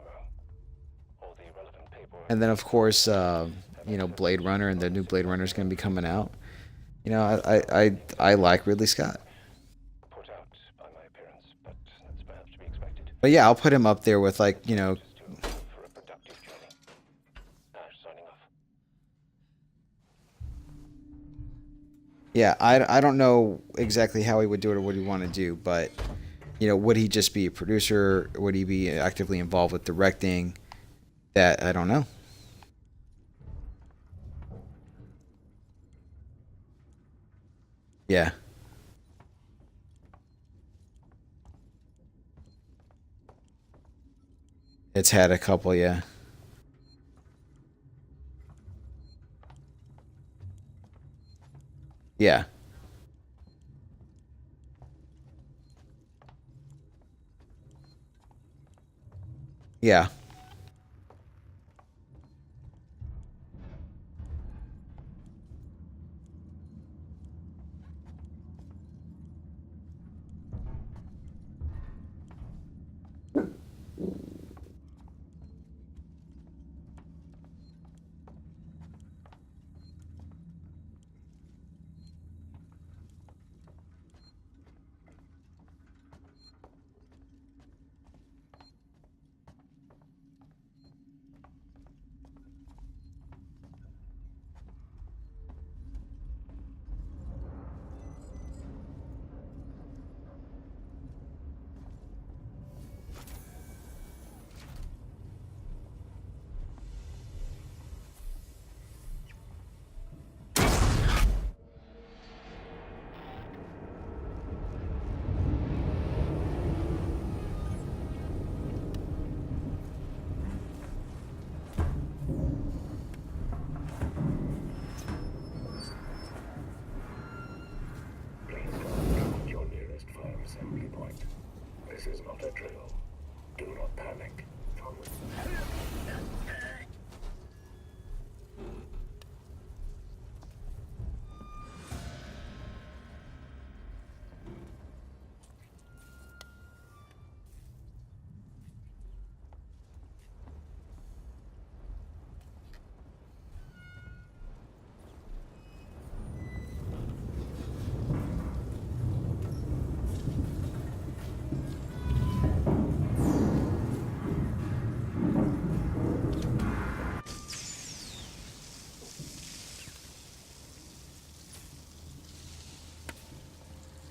All the relevant paperwork. And then of course, Blade Runner, and the new Blade Runner is going to be coming out. I like Ridley Scott. Put out by my appearance, but that's perhaps to be expected. But yeah, I'll put him up there with For a productive journey. Ash signing off. Yeah, I don't know exactly how he would do it or what he want to do, but would he just be a producer? Would he be actively involved with directing? That I don't know. Yeah. It's had a couple, yeah. Yeah. Yeah. Your nearest fire assembly point. This is not a drill. Do not panic.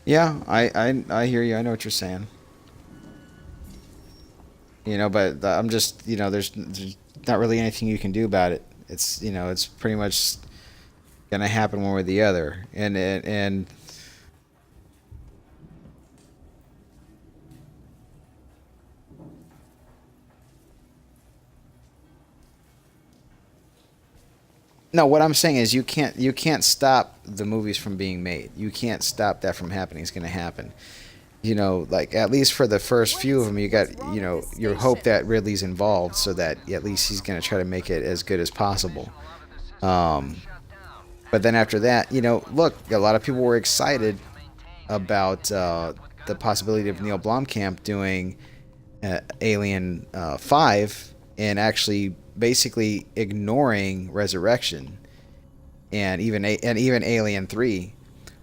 Yeah, I hear you. I know what you're saying. But I'm just, there's not really anything you can do about it. It's pretty much gonna happen one way or the other. And no, what I'm saying is you can't stop the movies from being made. You can't stop that from happening. It's gonna happen. Like at least for the first few of them, you got, your hope that Ridley's involved, so that at least he's gonna try to make it as good as possible. But then after that, look, a lot of people were excited about the possibility of Neil Blomkamp doing Alien 5 and actually basically ignoring Resurrection and even Alien 3.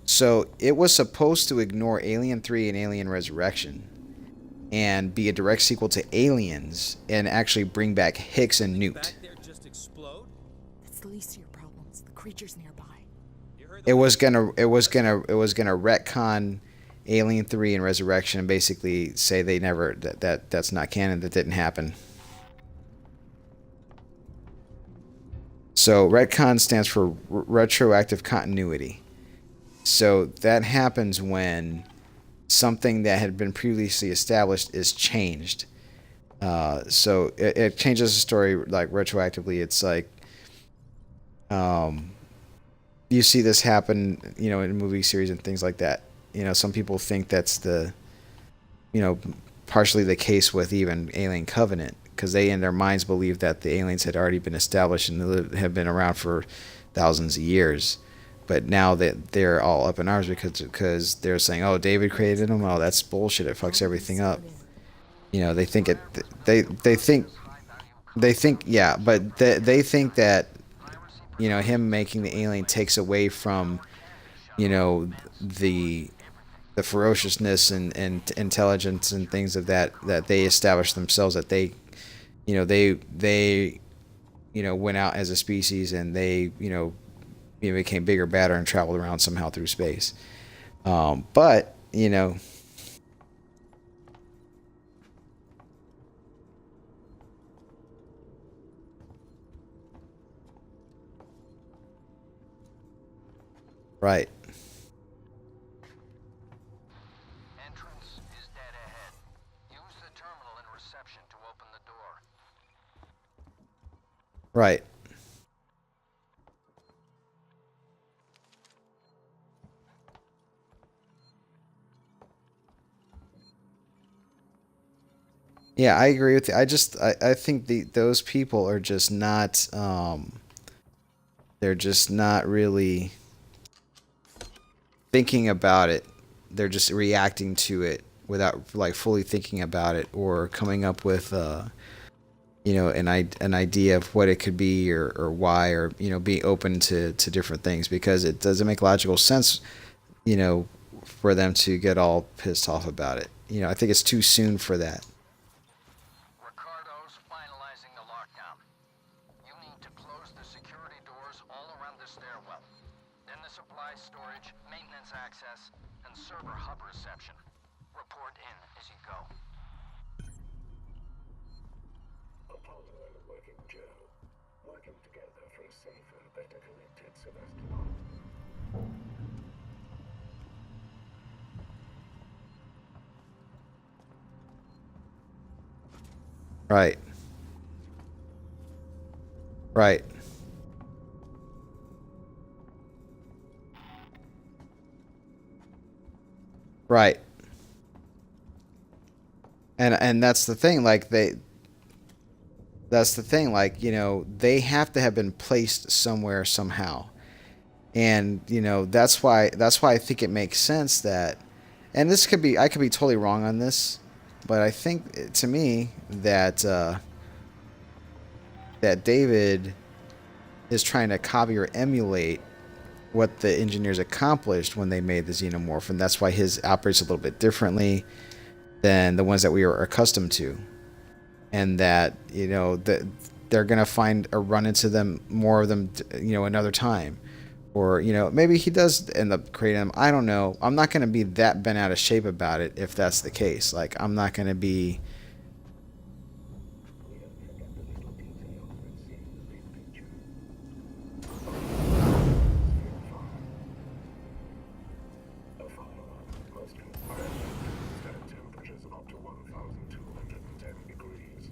So it was supposed to ignore Alien 3 and Alien Resurrection and be a direct sequel to Aliens and actually bring back Hicks and Newt. Back there just explode? That's the least of your problems. The creatures nearby. It was gonna retcon Alien 3 and Resurrection and basically say they never that's not canon, that didn't happen. So retcon stands for retroactive continuity. So that happens when something that had been previously established is changed. So it changes the story like retroactively. It's like you see this happen, in movie series and things like that. Some people think that's partially the case with even Alien Covenant, because they in their minds believe that the aliens had already been established and have been around for thousands of years. But now that they're all up in arms because they're saying, "Oh, David created them." Oh, that's bullshit. It fucks everything up. They think it. They think yeah, but they think that him making the alien takes away from the ferociousness and intelligence and things of that they established themselves, that they went out as a species, and they became bigger, badder, and traveled around somehow through space. But right. Entrance is dead ahead. Use the terminal in reception to open the door. Right. Yeah, I agree with you. I think those people are just not they're just not really thinking about it. They're just reacting to it without like fully thinking about it, or coming up with an idea of what it could be, or why, or being open to different things, because it doesn't make logical sense for them to get all pissed off about it. I think it's too soon for that. Ricardo's finalizing the lockdown. You need to close the security doors all around the stairwell. Then the supply storage, maintenance access, and server hub reception. Report in as you go. Apollo and Working Joe, working together for a safer, better connected Sevastopol. Right. Right. Right. And that's the thing, like they have to have been placed somewhere somehow. And that's why I think it makes sense that, and I could be totally wrong on this, but I think, to me, that that David is trying to copy or emulate what the engineers accomplished when they made the xenomorph, and that's why his operates a little bit differently than the ones that we are accustomed to, and that that they're gonna find or run into them, more of them, another time, or maybe he does end up creating them. I don't know. I'm not gonna be that bent out of shape about it if that's the case. Like, I'm not gonna be. Temperatures of up to 1,210 degrees.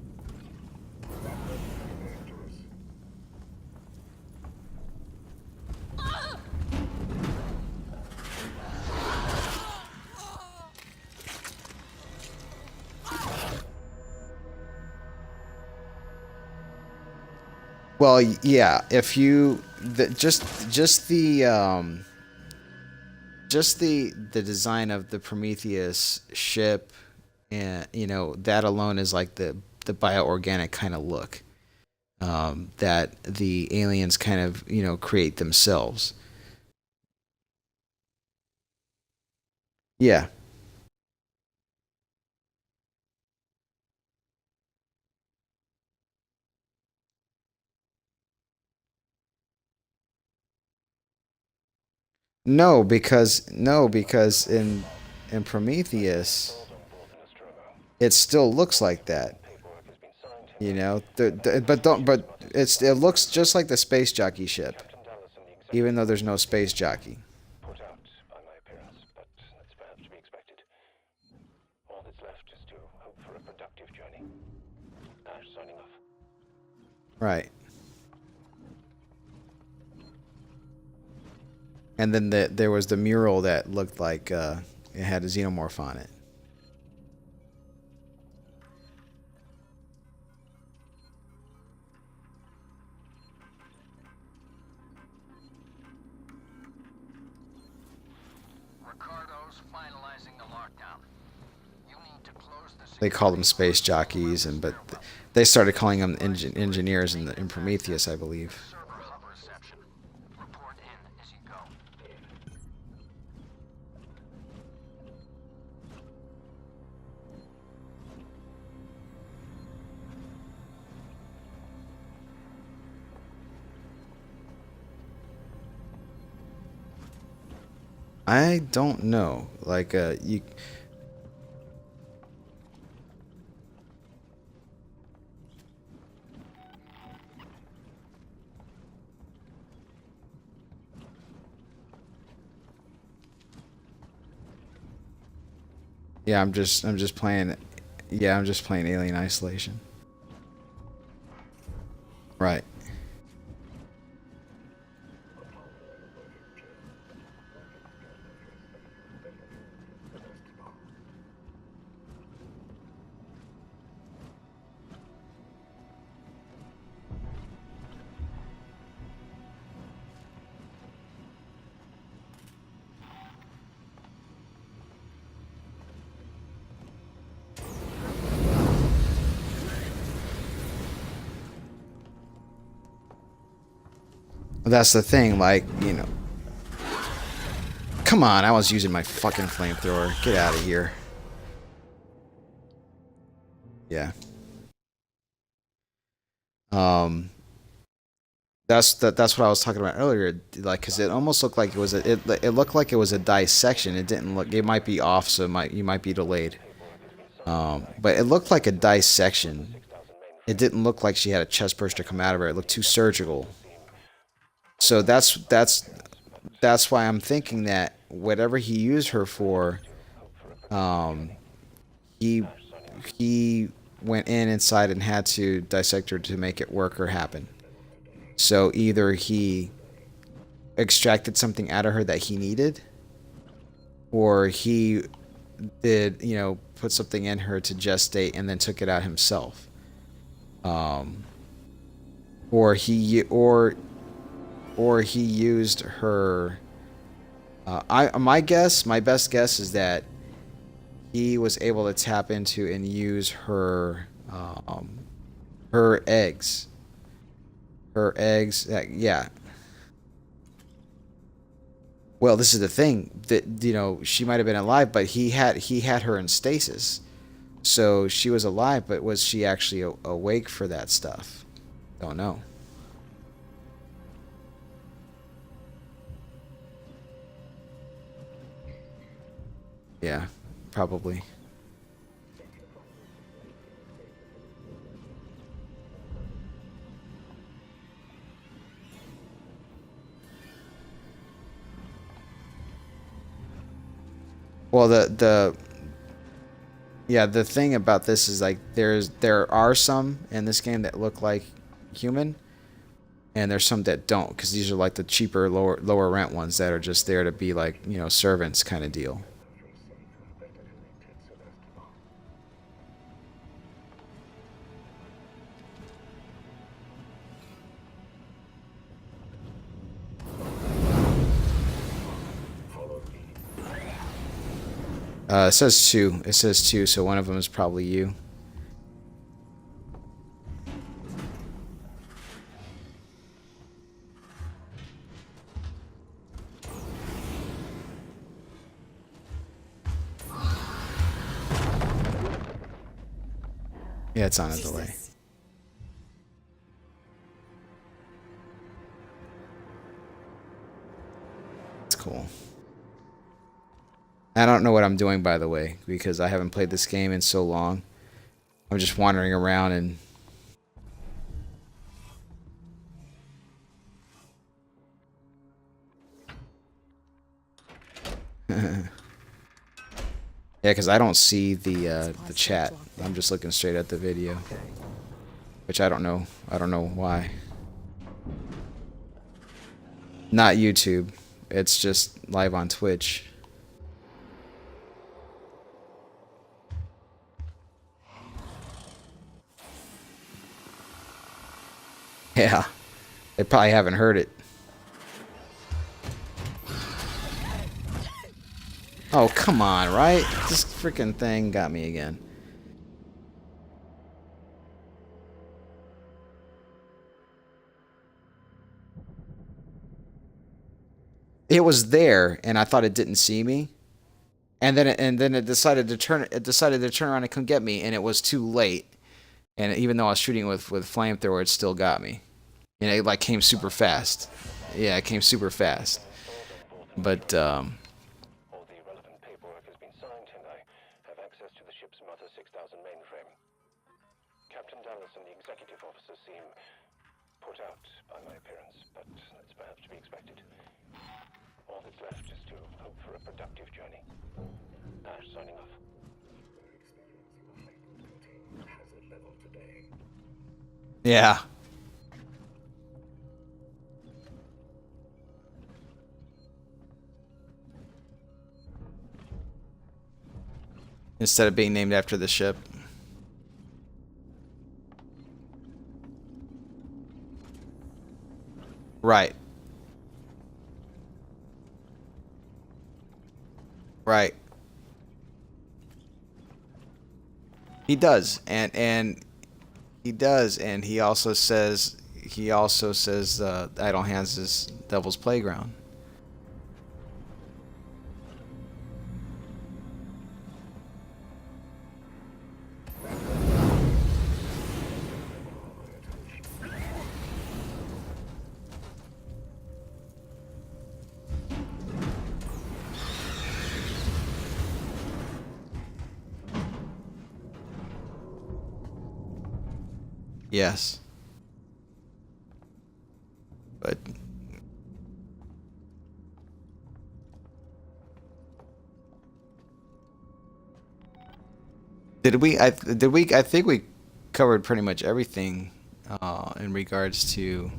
That would be dangerous. Well, yeah. If you just the design of the Prometheus ship, and that alone is like the bioorganic kind of look that the aliens kind of create themselves. Yeah. No, because in Prometheus, it still looks like that. But it looks just like the space jockey ship, even though there's no space jockey. Put out by my appearance, but that's perhaps to be expected. All that's left is to hope for a productive journey. Right. And then there was the mural that looked like it had a xenomorph on it. Ricardo's finalizing the lockdown. You need to close the They called them space jockeys, but they started calling them engineers in Prometheus, I believe. server hub reception. Report in as you go. I don't know. Like, you. Yeah, I'm just playing. Yeah, I'm just playing Alien Isolation. Right. That's the thing, like, you know. Come on, I was using my fucking flamethrower. Get out of here. Yeah. That's what I was talking about earlier. Like, cause it almost looked like it was it looked like it was a dissection. It didn't look. It might be off, so you might be delayed. But it looked like a dissection. It didn't look like she had a chest burster come out of her. It looked too surgical. So that's why I'm thinking that whatever he used her for, he went inside and had to dissect her to make it work or happen. So either he extracted something out of her that he needed, or he did, you know, put something in her to gestate and then took it out himself. Or he used her. My best guess is that he was able to tap into and use her eggs. Her eggs. Yeah. Well, this is the thing that, you know, she might have been alive, but he had her in stasis, so she was alive. But was she actually awake for that stuff? Don't know. Yeah, probably. Well, the thing about this is, like, there are some in this game that look like human, and there's some that don't, because these are like the cheaper, lower rent ones that are just there to be like, you know, servants kind of deal. It says two. It says two, so one of them is probably you. Yeah, it's on a delay. It's cool. I don't know what I'm doing, by the way, because I haven't played this game in so long. I'm just wandering around and... Yeah, because I don't see the chat. I'm just looking straight at the video. which I don't know. I don't know why. Not YouTube. It's just live on Twitch. Yeah. They probably haven't heard it. Oh, come on, right? This freaking thing got me again. It was there, and I thought it didn't see me, and then it decided to turn around and come get me, and it was too late. And even though I was shooting with flamethrower, it still got me. And it like came super fast. Yeah, it came super fast. But All the relevant paperwork has been signed, and I have access to the ship's Mother 6000 mainframe. Captain Dallas and the executive officers seem put out by my appearance, but that's perhaps to be expected. All that's left is to hope for a productive journey. Ash signing off. yeah. Instead of being named after the ship. Right. Right. He does, and he does, and he also says Idle Hands is Devil's Playground. Yes. But I think we covered pretty much everything in regards to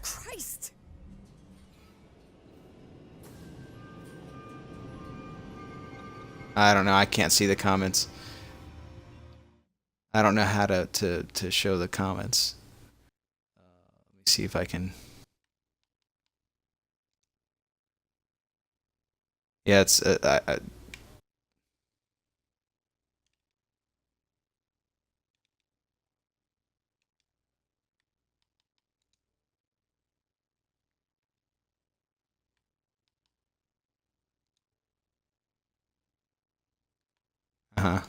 Christ! I don't know. I can't see the comments. I don't know how to show the comments. Let me see if I can. Yeah, it's uh-huh.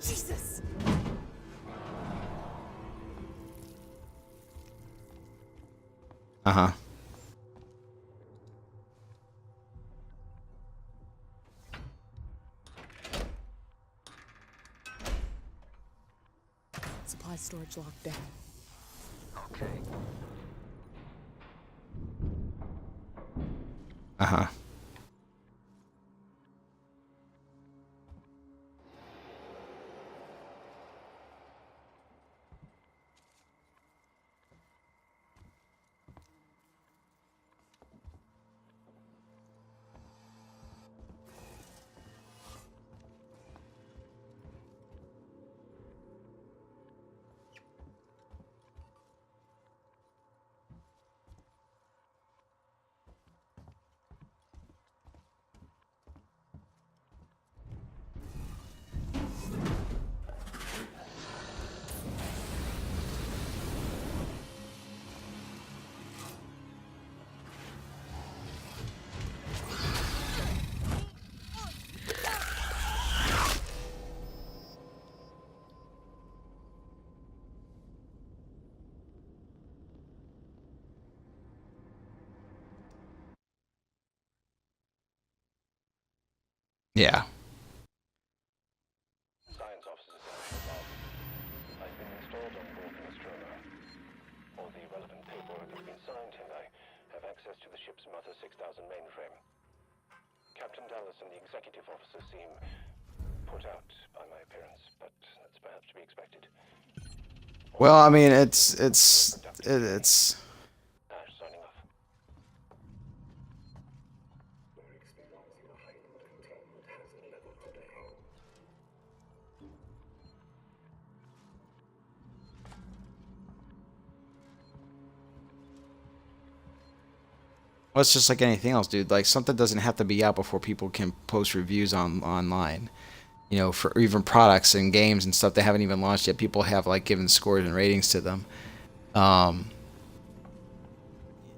Jesus! Uh-huh. Supply storage locked down. Okay. Uh-huh. Yeah. Science officers in the above. I've been installed on board the Nostromo. All the relevant paperwork has been signed, and I have access to the ship's Mother 6000 mainframe. Captain Dallas and the executive officer seem put out by my appearance, but that's perhaps to be expected. Well, I mean, it's Ash signing off. well, it's just like anything else, dude. Like something doesn't have to be out before people can post reviews online. You know, for even products and games and stuff that haven't even launched yet, people have like given scores and ratings to them.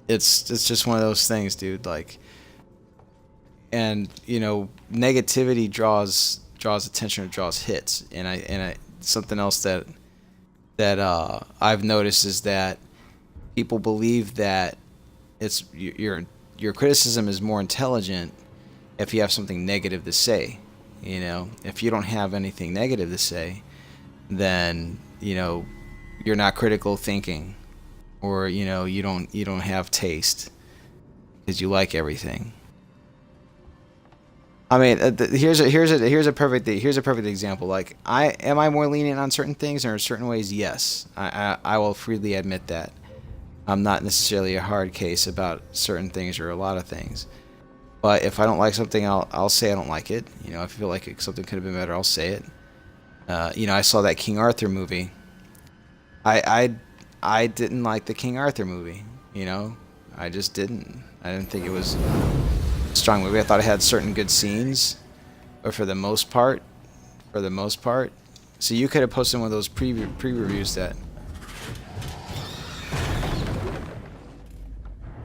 It's just one of those things, dude. Like, and you know, negativity draws attention, or draws hits, and I something else that I've noticed is that people believe that it's your criticism is more intelligent if you have something negative to say. You know, if you don't have anything negative to say, then you know you're not critical thinking, or you know you don't have taste because you like everything. I mean, here's a perfect example. Like, am I more lenient on certain things, or in certain ways? Yes, I will freely admit that. I'm not necessarily a hard case about certain things or a lot of things. But if I don't like something, I'll say I don't like it. You know, if I feel like something could have been better, I'll say it. You know, I saw that King Arthur movie. I didn't like the King Arthur movie. You know, I just didn't. I didn't think it was a strong movie. I thought it had certain good scenes, but for the most part, so you could have posted one of those pre-reviews that.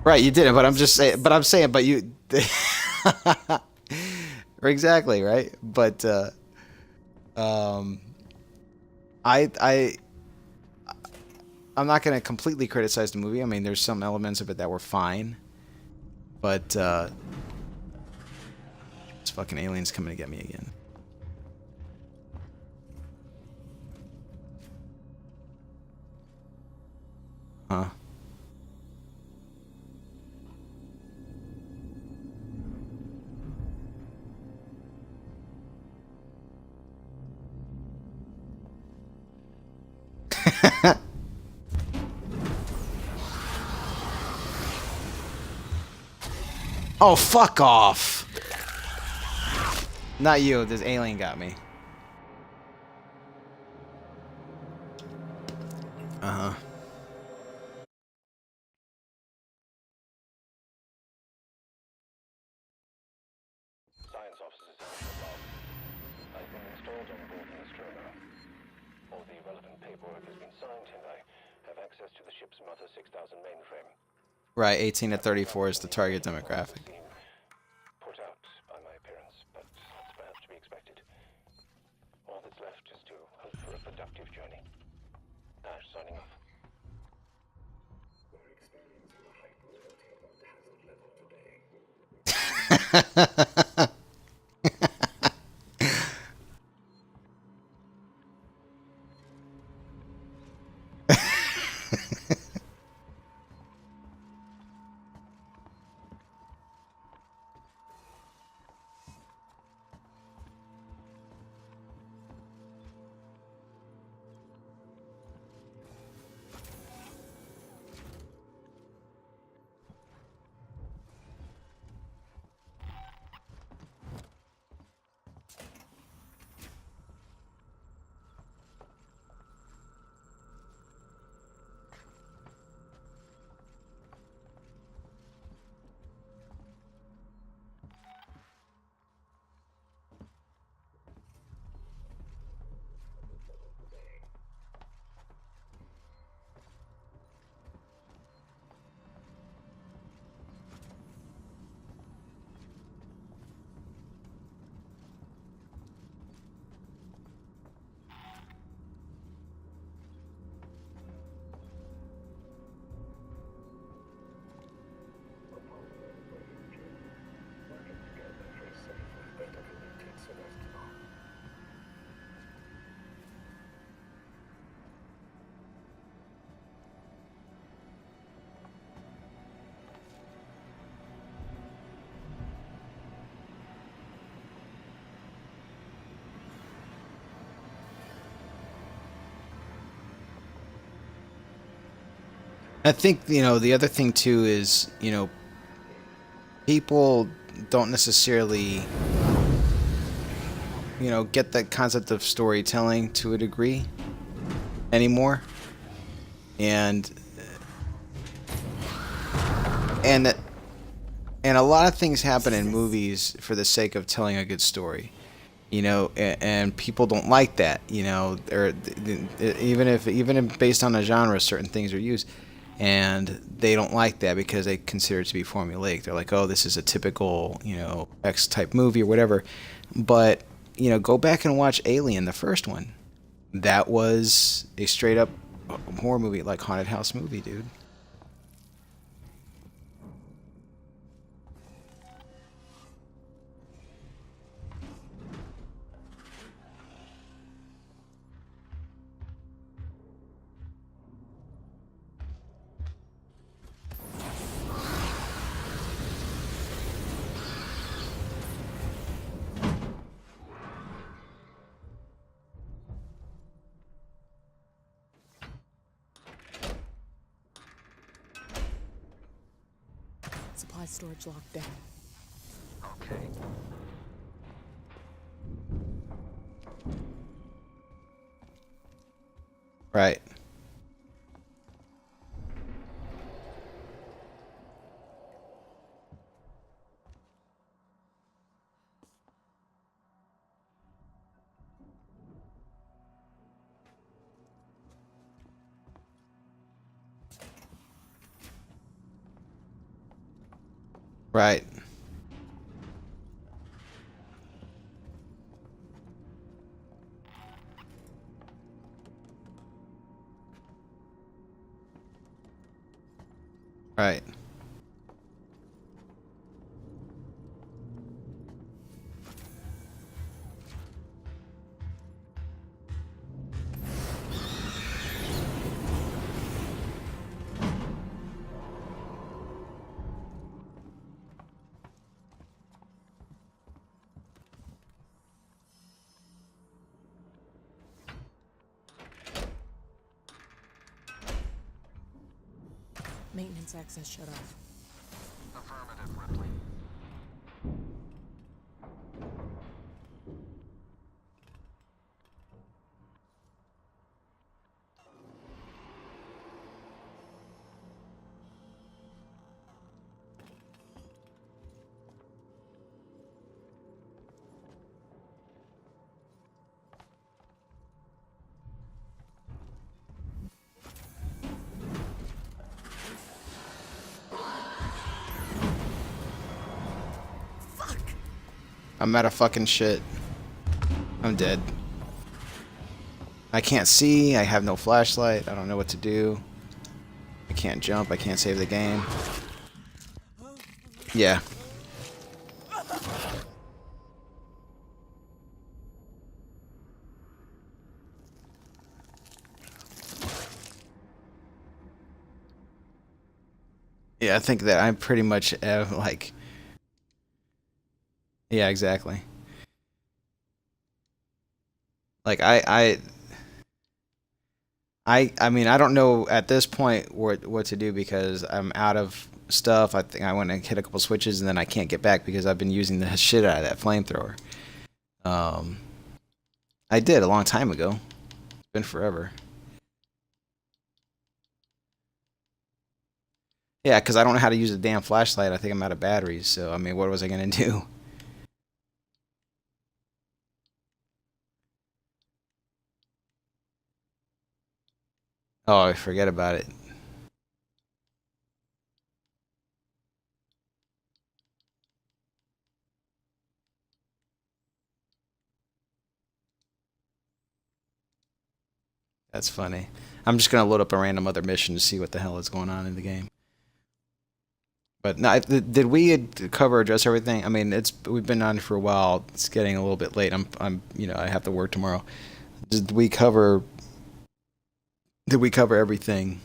Right, you didn't, but I'm saying, but you, exactly, right? But, I'm not going to completely criticize the movie. I mean, there's some elements of it that were fine, but, this fucking alien's coming to get me again. Huh? Oh, fuck off. Not you, this alien got me. Uh-huh. Science officers in the above. I've been installed on board the Nostromo. All the relevant paperwork has been signed, and I have access to the ship's Mother 6000 mainframe. Right, 18 to 34 is the target demographic. Put out by my appearance, but that's perhaps to be expected. All that's left is to hope for a productive journey. Ash signing off. I think, the other thing too is, people don't necessarily, get the concept of storytelling to a degree anymore. And and and a lot of things happen in movies for the sake of telling a good story, and people don't like that, or even if based on a genre, certain things are used, and they don't like that because they consider it to be formulaic. They're like, oh, this is a typical, X type movie or whatever. But go back and watch Alien, the first one. That was a straight up horror movie, like haunted house movie, dude. Supply storage locked down. Okay. Right. Right. Right. Maintenance access shut off. Affirmative, Ripley. I'm out of fucking shit. I'm dead. I can't see. I have no flashlight. I don't know what to do. I can't jump. I can't save the game. Yeah. Yeah, I think that I'm pretty much like... Yeah, exactly. Like I mean, I don't know at this point what to do because I'm out of stuff. I think I went and hit a couple switches and then I can't get back because I've been using the shit out of that flamethrower. Um, I did a long time ago. It's been forever. Yeah, because I don't know how to use a damn flashlight. I think I'm out of batteries. So, I mean, what was I going to do? Oh, I forget about it. That's funny. I'm just going to load up a random other mission to see what the hell is going on in the game. But no, did we cover address everything? I mean, we've been on for a while. It's getting a little bit late. I have to work tomorrow. Did we cover everything?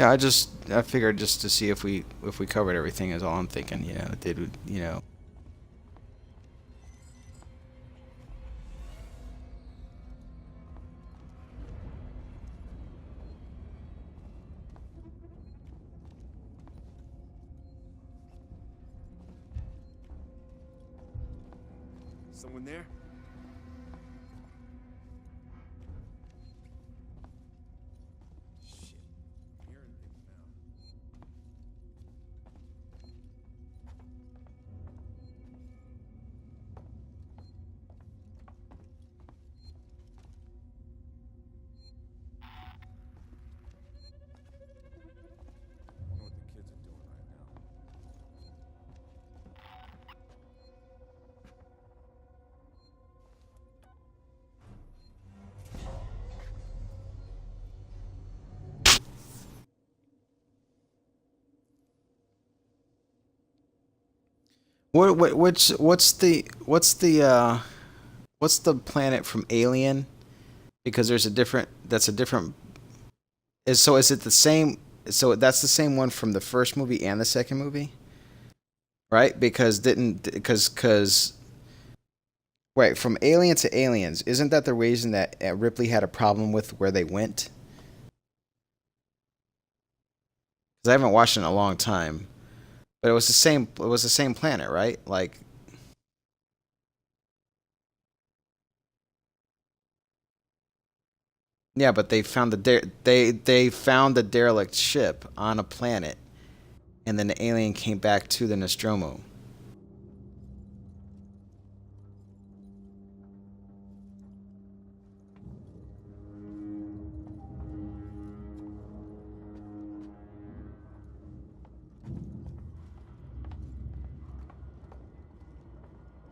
Yeah, I figured just to see if we covered everything is all I'm thinking. Did Someone there? Shit. I'm hearing things now. I wonder what the kids are doing right now. what's the planet from Alien? Because there's a different that's a different is it the same, so that's the same one from the first movie and the second movie? Right? Because didn't because right, from Alien to Aliens, isn't that the reason that Ripley had a problem with where they went? Cuz I haven't watched it in a long time. But it was the same planet, right? Like yeah, but they found the derelict ship on a planet, and then the alien came back to the Nostromo.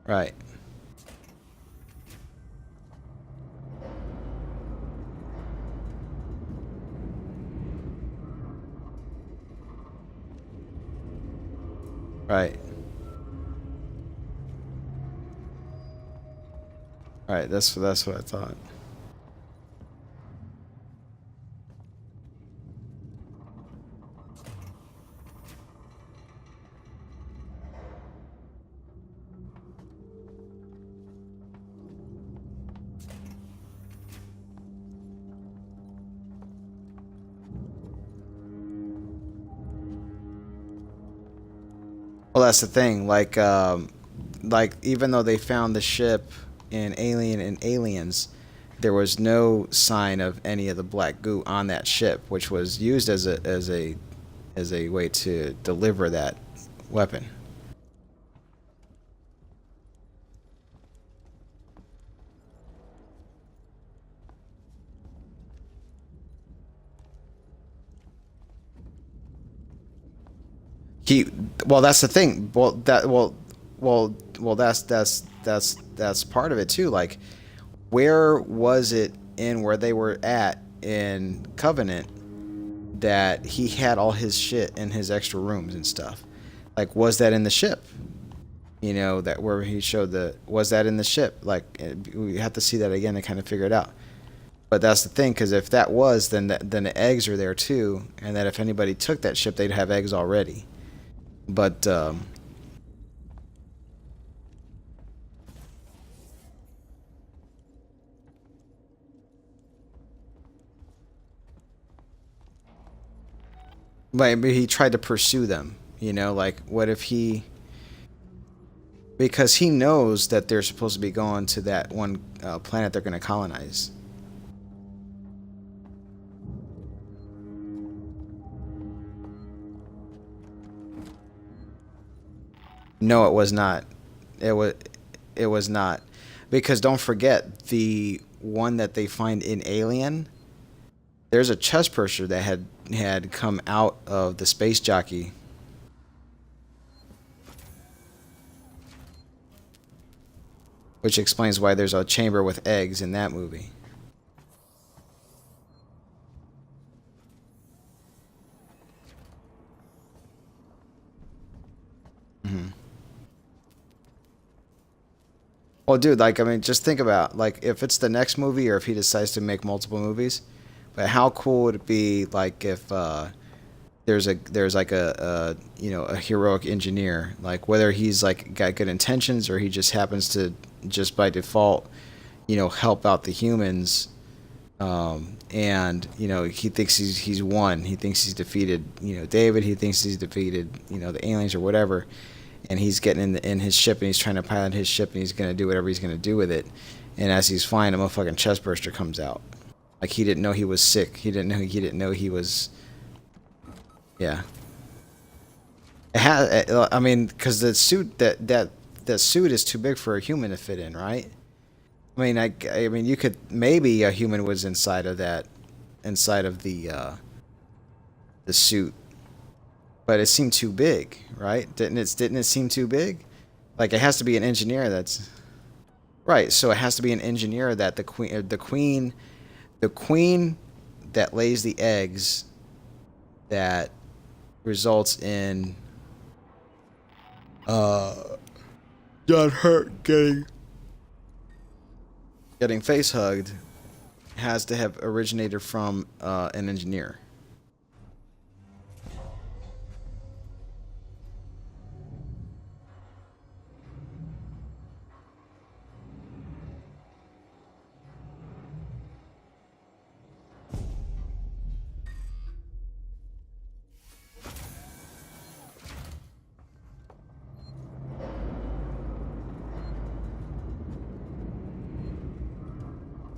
Right. Right. Right, that's what I thought. Well, that's the thing. Like even though they found the ship in Alien and Aliens, there was no sign of any of the black goo on that ship, which was used as a way to deliver that weapon. He well, that's the thing. That's part of it too. Like, where was it in where they were at in Covenant that he had all his shit in his extra rooms and stuff? Like, was that in the ship? That where he showed was that in the ship? Like, we have to see that again to kind of figure it out. But that's the thing, because if that was, then the eggs are there too, and that if anybody took that ship, they'd have eggs already. But maybe he tried to pursue them, like what if because he knows that they're supposed to be going to that one planet they're going to colonize. No, it was not. It was not. Because don't forget, the one that they find in Alien, there's a chest pusher that had come out of the space jockey. Which explains why there's a chamber with eggs in that movie. Well, dude, like, I mean, just think about, like, if it's the next movie or if he decides to make multiple movies, but how cool would it be, like, if there's like a heroic engineer, like whether he's like got good intentions or he just happens to just by default help out the humans, and he thinks he's won, he thinks he's defeated David, he thinks he's defeated the aliens or whatever, and he's getting in his ship and he's trying to pilot his ship and he's gonna do whatever he's gonna do with it, and as he's flying, a motherfucking chest burster comes out. Like he didn't know he was sick. He didn't know he was. Yeah. It has. I mean, because the suit that suit is too big for a human to fit in, right? I mean, I mean, you could maybe a human was inside of the suit, but it seemed too big, right? Didn't it seem too big? Like it has to be an engineer that's right. So it has to be an engineer that the queen that lays the eggs that results in John Hurt getting face hugged has to have originated from an engineer.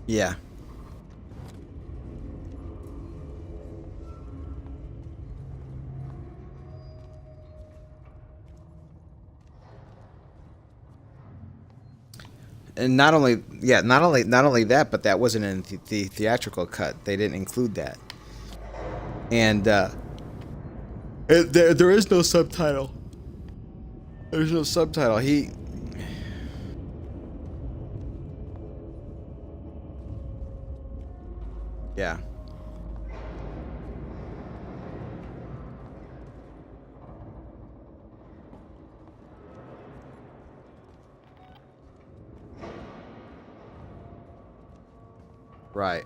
Yeah. And not only that, but that wasn't in the theatrical cut. They didn't include that. And there is no subtitle. There's no subtitle. Yeah. Right.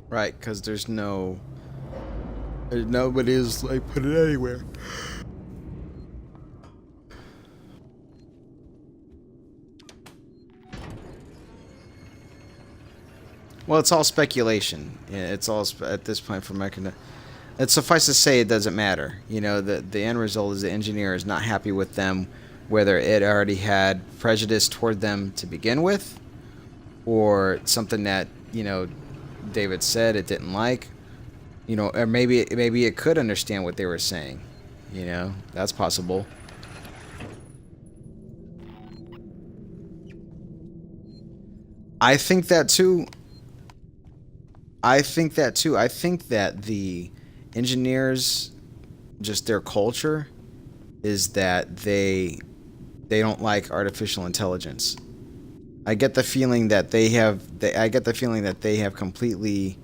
Right, because there's nobody's like put it anywhere. Well, it's all speculation. Yeah, it's all at this point for Mecca. It suffice to say, it doesn't matter. The end result is the engineer is not happy with them, whether it already had prejudice toward them to begin with, or something that David said it didn't like, or maybe it could understand what they were saying, that's possible. I think that too. I think that the engineers, just their culture, is that they don't like artificial intelligence. I get the feeling that they have completely,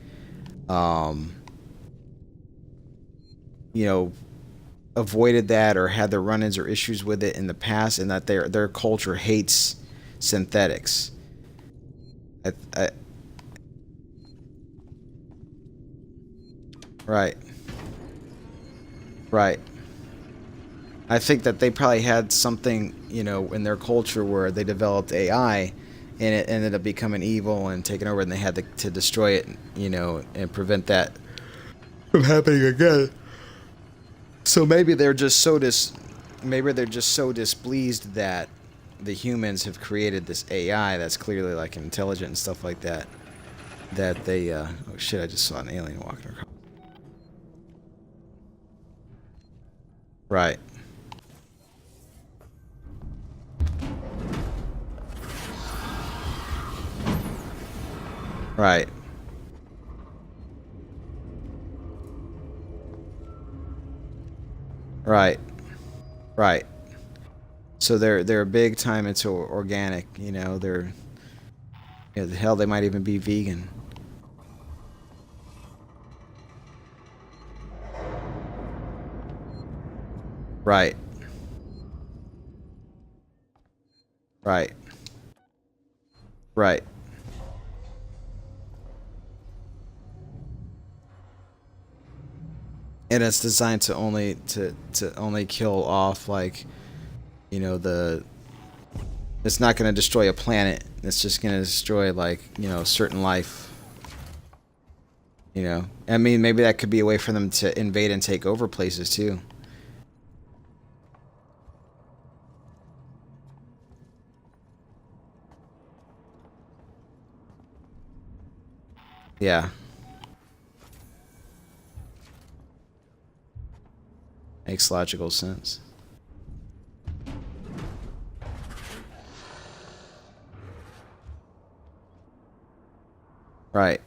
avoided that or had their run-ins or issues with it in the past, and that their culture hates synthetics. Right. I think that they probably had something, in their culture where they developed AI, and it ended up becoming evil and taking over, and they had to destroy it, and prevent that from happening again. So maybe they're just so displeased that the humans have created this AI that's clearly like intelligent and stuff like that, that they oh shit, I just saw an alien walking across. Right. Right. Right. So they're big time into organic, they're hell, they might even be vegan. Right. Right. Right. And it's designed to only kill off, like, you know, it's not going to destroy a planet. It's just going to destroy, like, you know, certain life. You know, I mean, maybe that could be a way for them to invade and take over places too. Yeah. Makes logical sense. Right.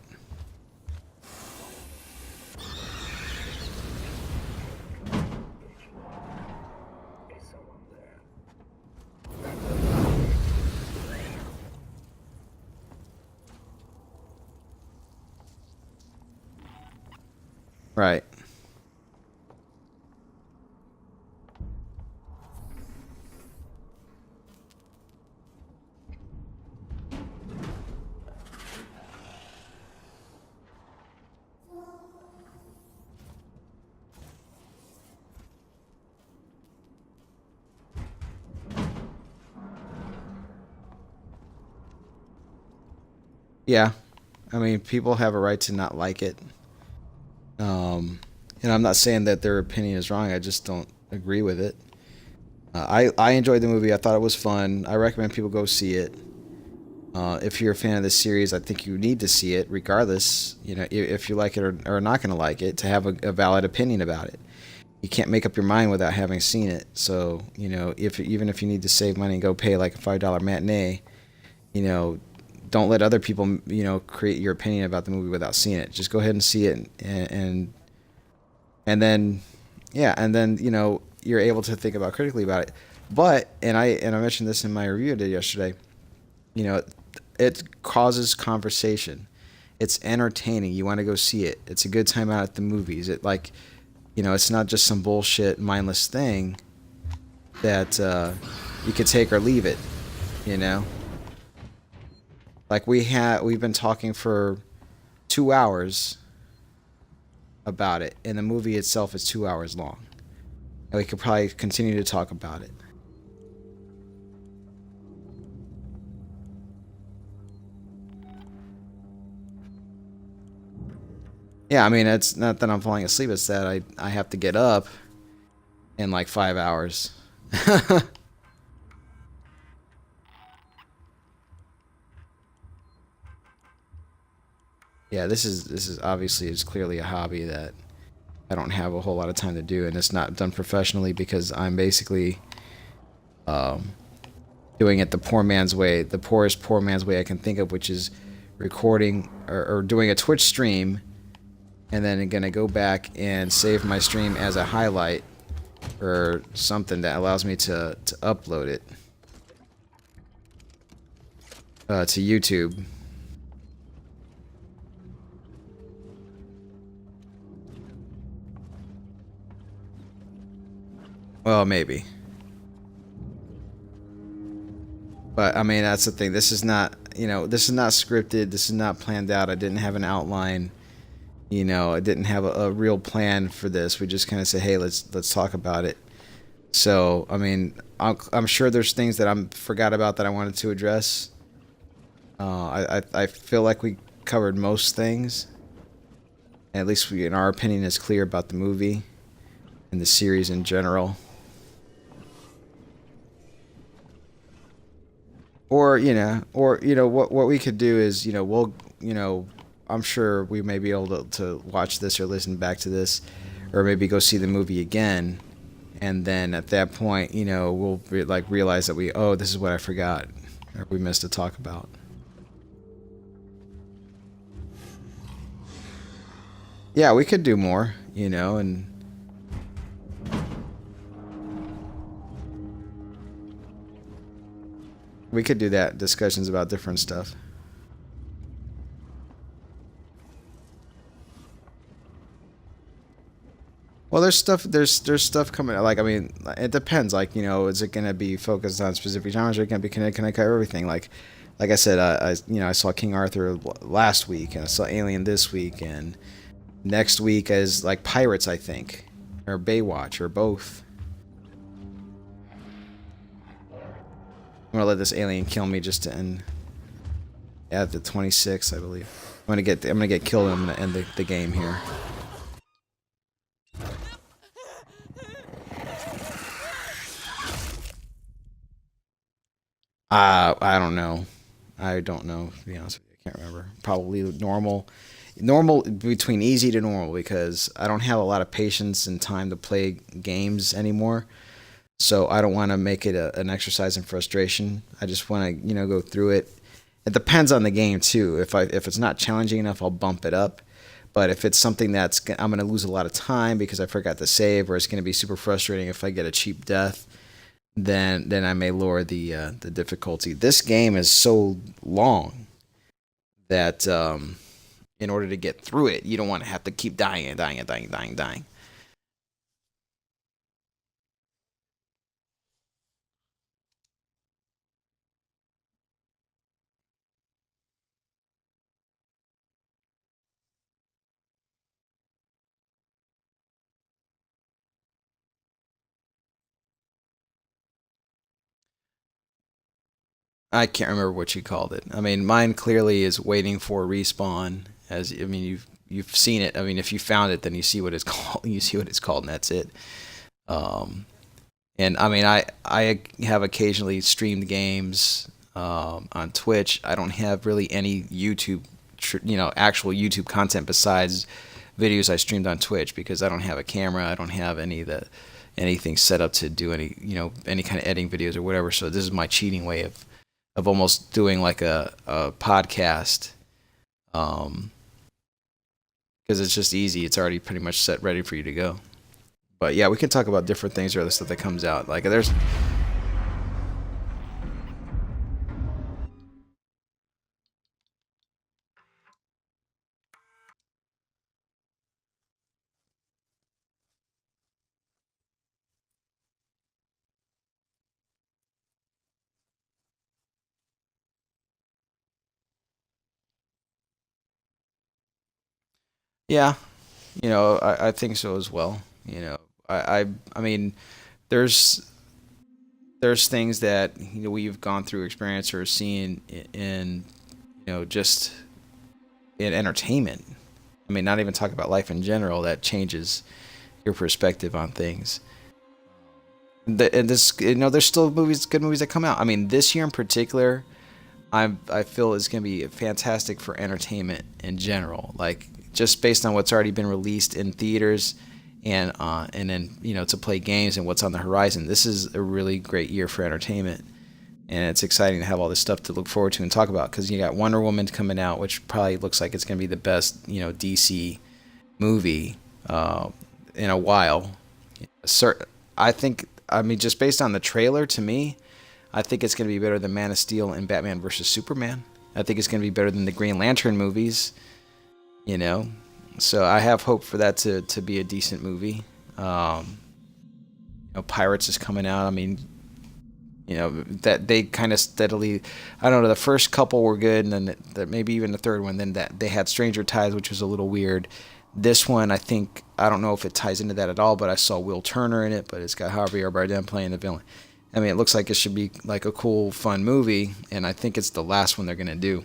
Right. Yeah. I mean, people have a right to not like it. And I'm not saying that their opinion is wrong. I just don't agree with it. I enjoyed the movie. I thought it was fun. I recommend people go see it. If you're a fan of this series, I think you need to see it, regardless. You know, if you like it or not going to like it, to have a valid opinion about it. You can't make up your mind without having seen it. So, you know, even if you need to save money and go pay like a $5 matinee, you know, don't let other people, you know, create your opinion about the movie without seeing it. Just go ahead and see it, and then, yeah, and then, you know, you're able to think about critically about it. But I mentioned this in my review I did yesterday. You know, it causes conversation. It's entertaining. You want to go see it. It's a good time out at the movies. It, like, you know, it's not just some bullshit, mindless thing that you could take or leave it. You know. Like we've been talking for 2 hours about it, and the movie itself is 2 hours long. And we could probably continue to talk about it. Yeah, I mean, it's not that I'm falling asleep, it's that I have to get up in like 5 hours. Yeah, this is obviously is clearly a hobby that I don't have a whole lot of time to do, and it's not done professionally because I'm basically doing it the poor man's way, the poorest poor man's way I can think of, which is recording or doing a Twitch stream, and then I'm gonna go back and save my stream as a highlight or something that allows me to upload it to YouTube. Well, maybe. But I mean, that's the thing. This is not, you know, this is not scripted. This is not planned out. I didn't have an outline. You know, I didn't have a real plan for this. We just kind of said, hey, let's talk about it. So, I mean, I'm sure there's things that I forgot about that I wanted to address. I feel like we covered most things. At least in our opinion, is clear about the movie and the series in general. Or what we could do is, I'm sure we may be able to watch this or listen back to this, or maybe go see the movie again, and then at that point, we'll realize that this is what I forgot, or we missed to talk about. Yeah, we could do more, and we could do that, discussions about different stuff. Well, there's stuff coming. Like, I mean, it depends. Like, is it gonna be focused on specific genres, or it gonna be can I cover everything? Like I said, I saw King Arthur last week, and I saw Alien this week, and next week is like Pirates, I think, or Baywatch, or both. I'm gonna let this alien kill me just to end at the 26th, I believe. I'm gonna get killed. And I'm gonna end the game here. I don't know. I don't know, to be honest with you. I can't remember. Probably normal. Normal between easy to normal, because I don't have a lot of patience and time to play games anymore. So I don't want to make it an exercise in frustration. I just want to, go through it. It depends on the game too. If it's not challenging enough, I'll bump it up. But if it's something I'm going to lose a lot of time because I forgot to save, or it's going to be super frustrating if I get a cheap death, then I may lower the difficulty. This game is so long that in order to get through it, you don't want to have to keep dying and dying and dying and dying and dying. I can't remember what you called it. I mean, mine clearly is waiting for respawn. You've seen it. I mean, if you found it, then you see what it's called. You see what it's called, and that's it. Um, and I mean, I have occasionally streamed games on Twitch. I don't have really any YouTube, actual YouTube content besides videos I streamed on Twitch, because I don't have a camera. I don't have anything set up to do any kind of editing videos or whatever. So this is my cheating way of almost doing like a podcast, because it's just easy. It's already pretty much set, ready for you to go. But yeah, we can talk about different things or other stuff that comes out. Like there's yeah, I think so as well. I mean, there's there's things that we've gone through experience or seen in just in entertainment. I mean, not even talk about life in general, that changes your perspective on things. And this, there's still good movies that come out. I mean, this year in particular, I feel is going to be fantastic for entertainment in general. Like, just based on what's already been released in theaters, and then to play games and what's on the horizon. This is a really great year for entertainment, and it's exciting to have all this stuff to look forward to and talk about, because you got Wonder Woman coming out, which probably looks like it's going to be the best DC movie in a while. I mean, just based on the trailer, to me, I think it's going to be better than Man of Steel and Batman vs Superman. I think it's going to be better than the Green Lantern movies. So I have hope for that to be a decent movie. Pirates is coming out. I mean, that they kind of steadily, I don't know, the first couple were good, and then maybe even the third one, then that they had Stranger Tides, which was a little weird. This one, I don't know if it ties into that at all, but I saw Will Turner in it, but it's got Javier Bardem playing the villain. I mean, it looks like it should be like a cool, fun movie, and I think it's the last one they're going to do.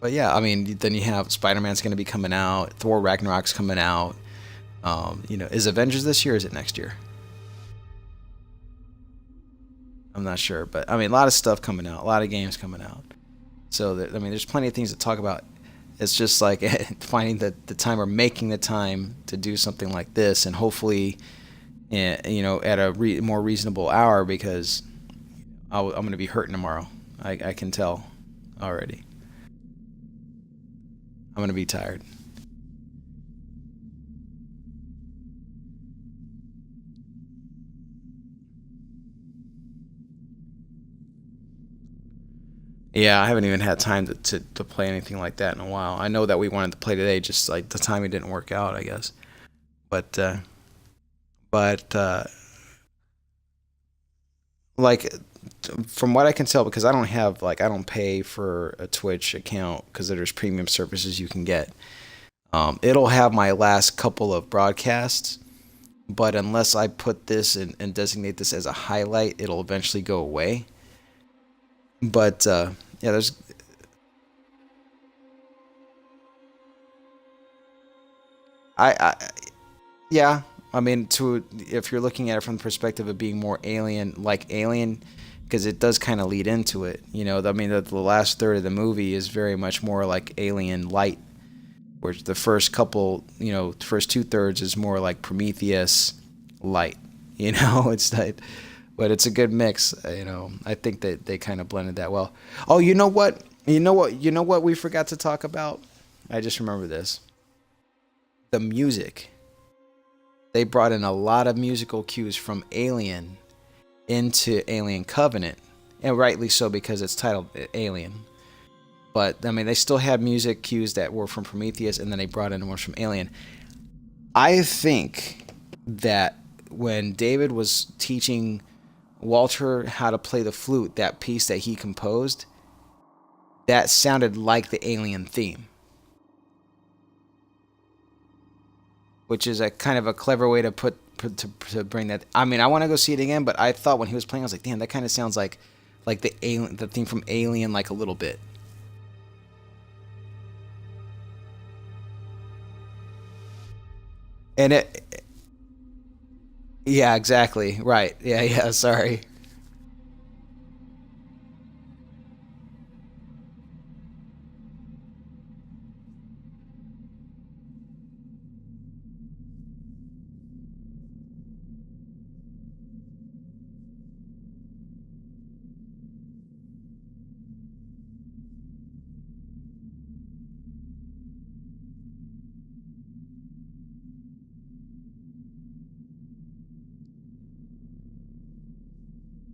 But yeah, I mean, then you have Spider-Man's going to be coming out, Thor Ragnarok's coming out. Is Avengers this year or is it next year? I'm not sure, but I mean, a lot of stuff coming out, a lot of games coming out. So, there's plenty of things to talk about. It's just like finding the time or making the time to do something like this, and hopefully, at a more reasonable hour, because I'm going to be hurting tomorrow. I can tell already. I'm going to be tired. Yeah, I haven't even had time to play anything like that in a while. I know that we wanted to play today, just like the timing didn't work out, I guess. But but like from what I can tell, because I don't have like I don't pay for a Twitch account because there's premium services you can get. It'll have my last couple of broadcasts, but unless I put this and designate this as a highlight, it'll eventually go away. But yeah, there's I yeah, I mean, to if you're looking at it from the perspective of being more alien, like Alien, because it does kind of lead into it. You know, I mean, the last third of the movie is very much more like Alien light, where the first couple, you know, first 2/3 is more like Prometheus light. You know, it's that, but it's a good mix. You know, I think that they kind of blended that well. Oh, you know what? You know what we forgot to talk about? I just remember this. The music. They brought in a lot of musical cues from Alien into Alien Covenant, and rightly so because it's titled Alien. But I mean, they still had music cues that were from Prometheus, and then they brought in ones from Alien. I think that when David was teaching Walter how to play the flute, that piece that he composed, that sounded like the Alien theme. Which is a kind of a clever way to to bring that. I mean, I want to go see it again, but I thought when he was playing, I was like, damn, that kind of sounds like the theme from Alien, like a little bit. And yeah, exactly, right, yeah, sorry.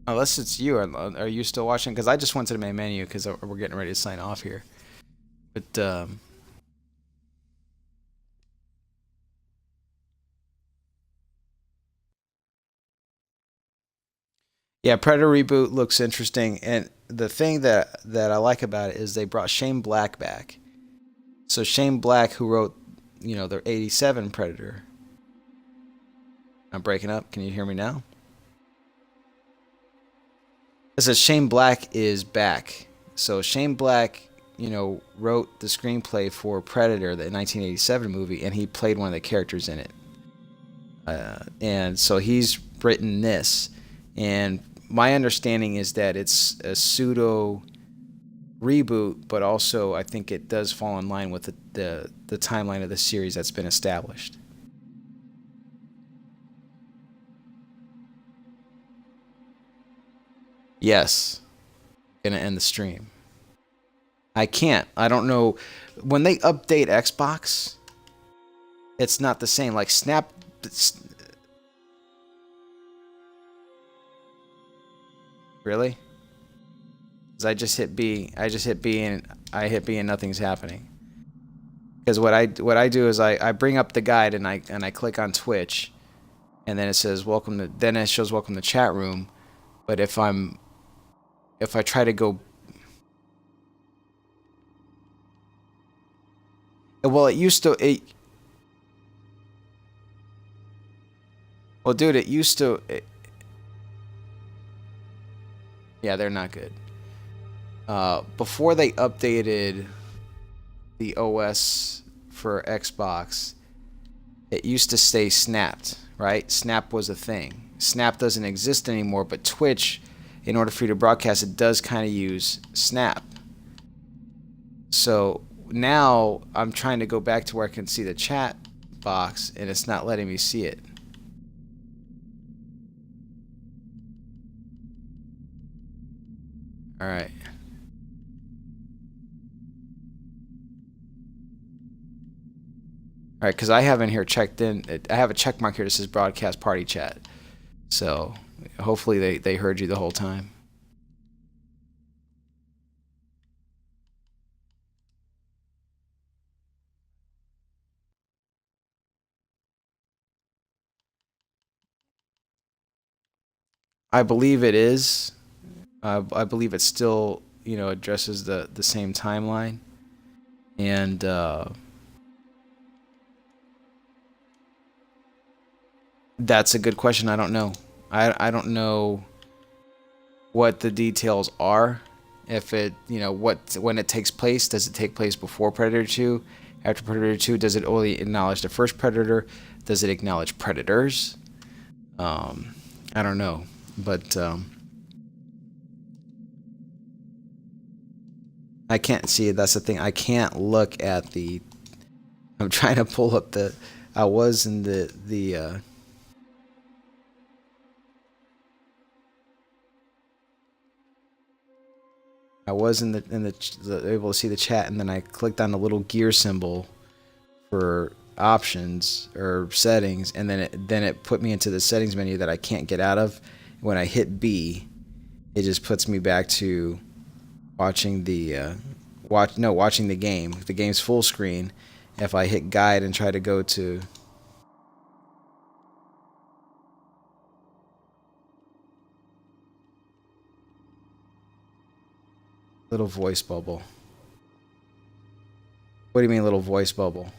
Unless it's you, are you still watching? Because I just went to the main menu because we're getting ready to sign off here. But yeah, Predator reboot looks interesting, and the thing that I like about it is they brought Shane Black back. So Shane Black, who wrote, you know, the '87 Predator. I'm breaking up. Can you hear me now? It says Shane Black is back. So Shane Black, you know, wrote the screenplay for Predator, the 1987 movie, and he played one of the characters in it. And so he's written this. And my understanding is that it's a pseudo reboot, but also I think it does fall in line with the timeline of the series that's been established. Yes. Gonna end the stream. I can't. I don't know. When they update Xbox, it's not the same. Like Snap. Really? Because I just hit B. I just hit B and I hit B and nothing's happening. Because what I do is I bring up the guide and I click on Twitch, and then it says welcome to. Then it shows welcome to chat room, but if I try to go, well, it used to. Well, dude, it used to. Yeah, they're not good. Before they updated the OS for Xbox, it used to stay snapped, right? Snap was a thing. Snap doesn't exist anymore, but Twitch, in order for you to broadcast, it does kind of use Snap. So now I'm trying to go back to where I can see the chat box, and it's not letting me see it. All right. All right, because I have in here checked in. I have a check mark here that says broadcast party chat. So hopefully they heard you the whole time. I believe it is. I believe it still, addresses the same timeline. And that's a good question. I don't know. I don't know what the details are. If it, when it takes place, does it take place before Predator 2? After Predator 2, does it only acknowledge the first Predator? Does it acknowledge Predators? I don't know. But I can't see it. That's the thing. I can't look at the... I'm trying to pull up the... I was in the I was in the able to see the chat, and then I clicked on the little gear symbol for options or settings, and then it put me into the settings menu that I can't get out of. When I hit B, it just puts me back to watching the watching the game. The game's full screen. If I hit guide and try to go to little voice bubble. What do you mean little voice bubble?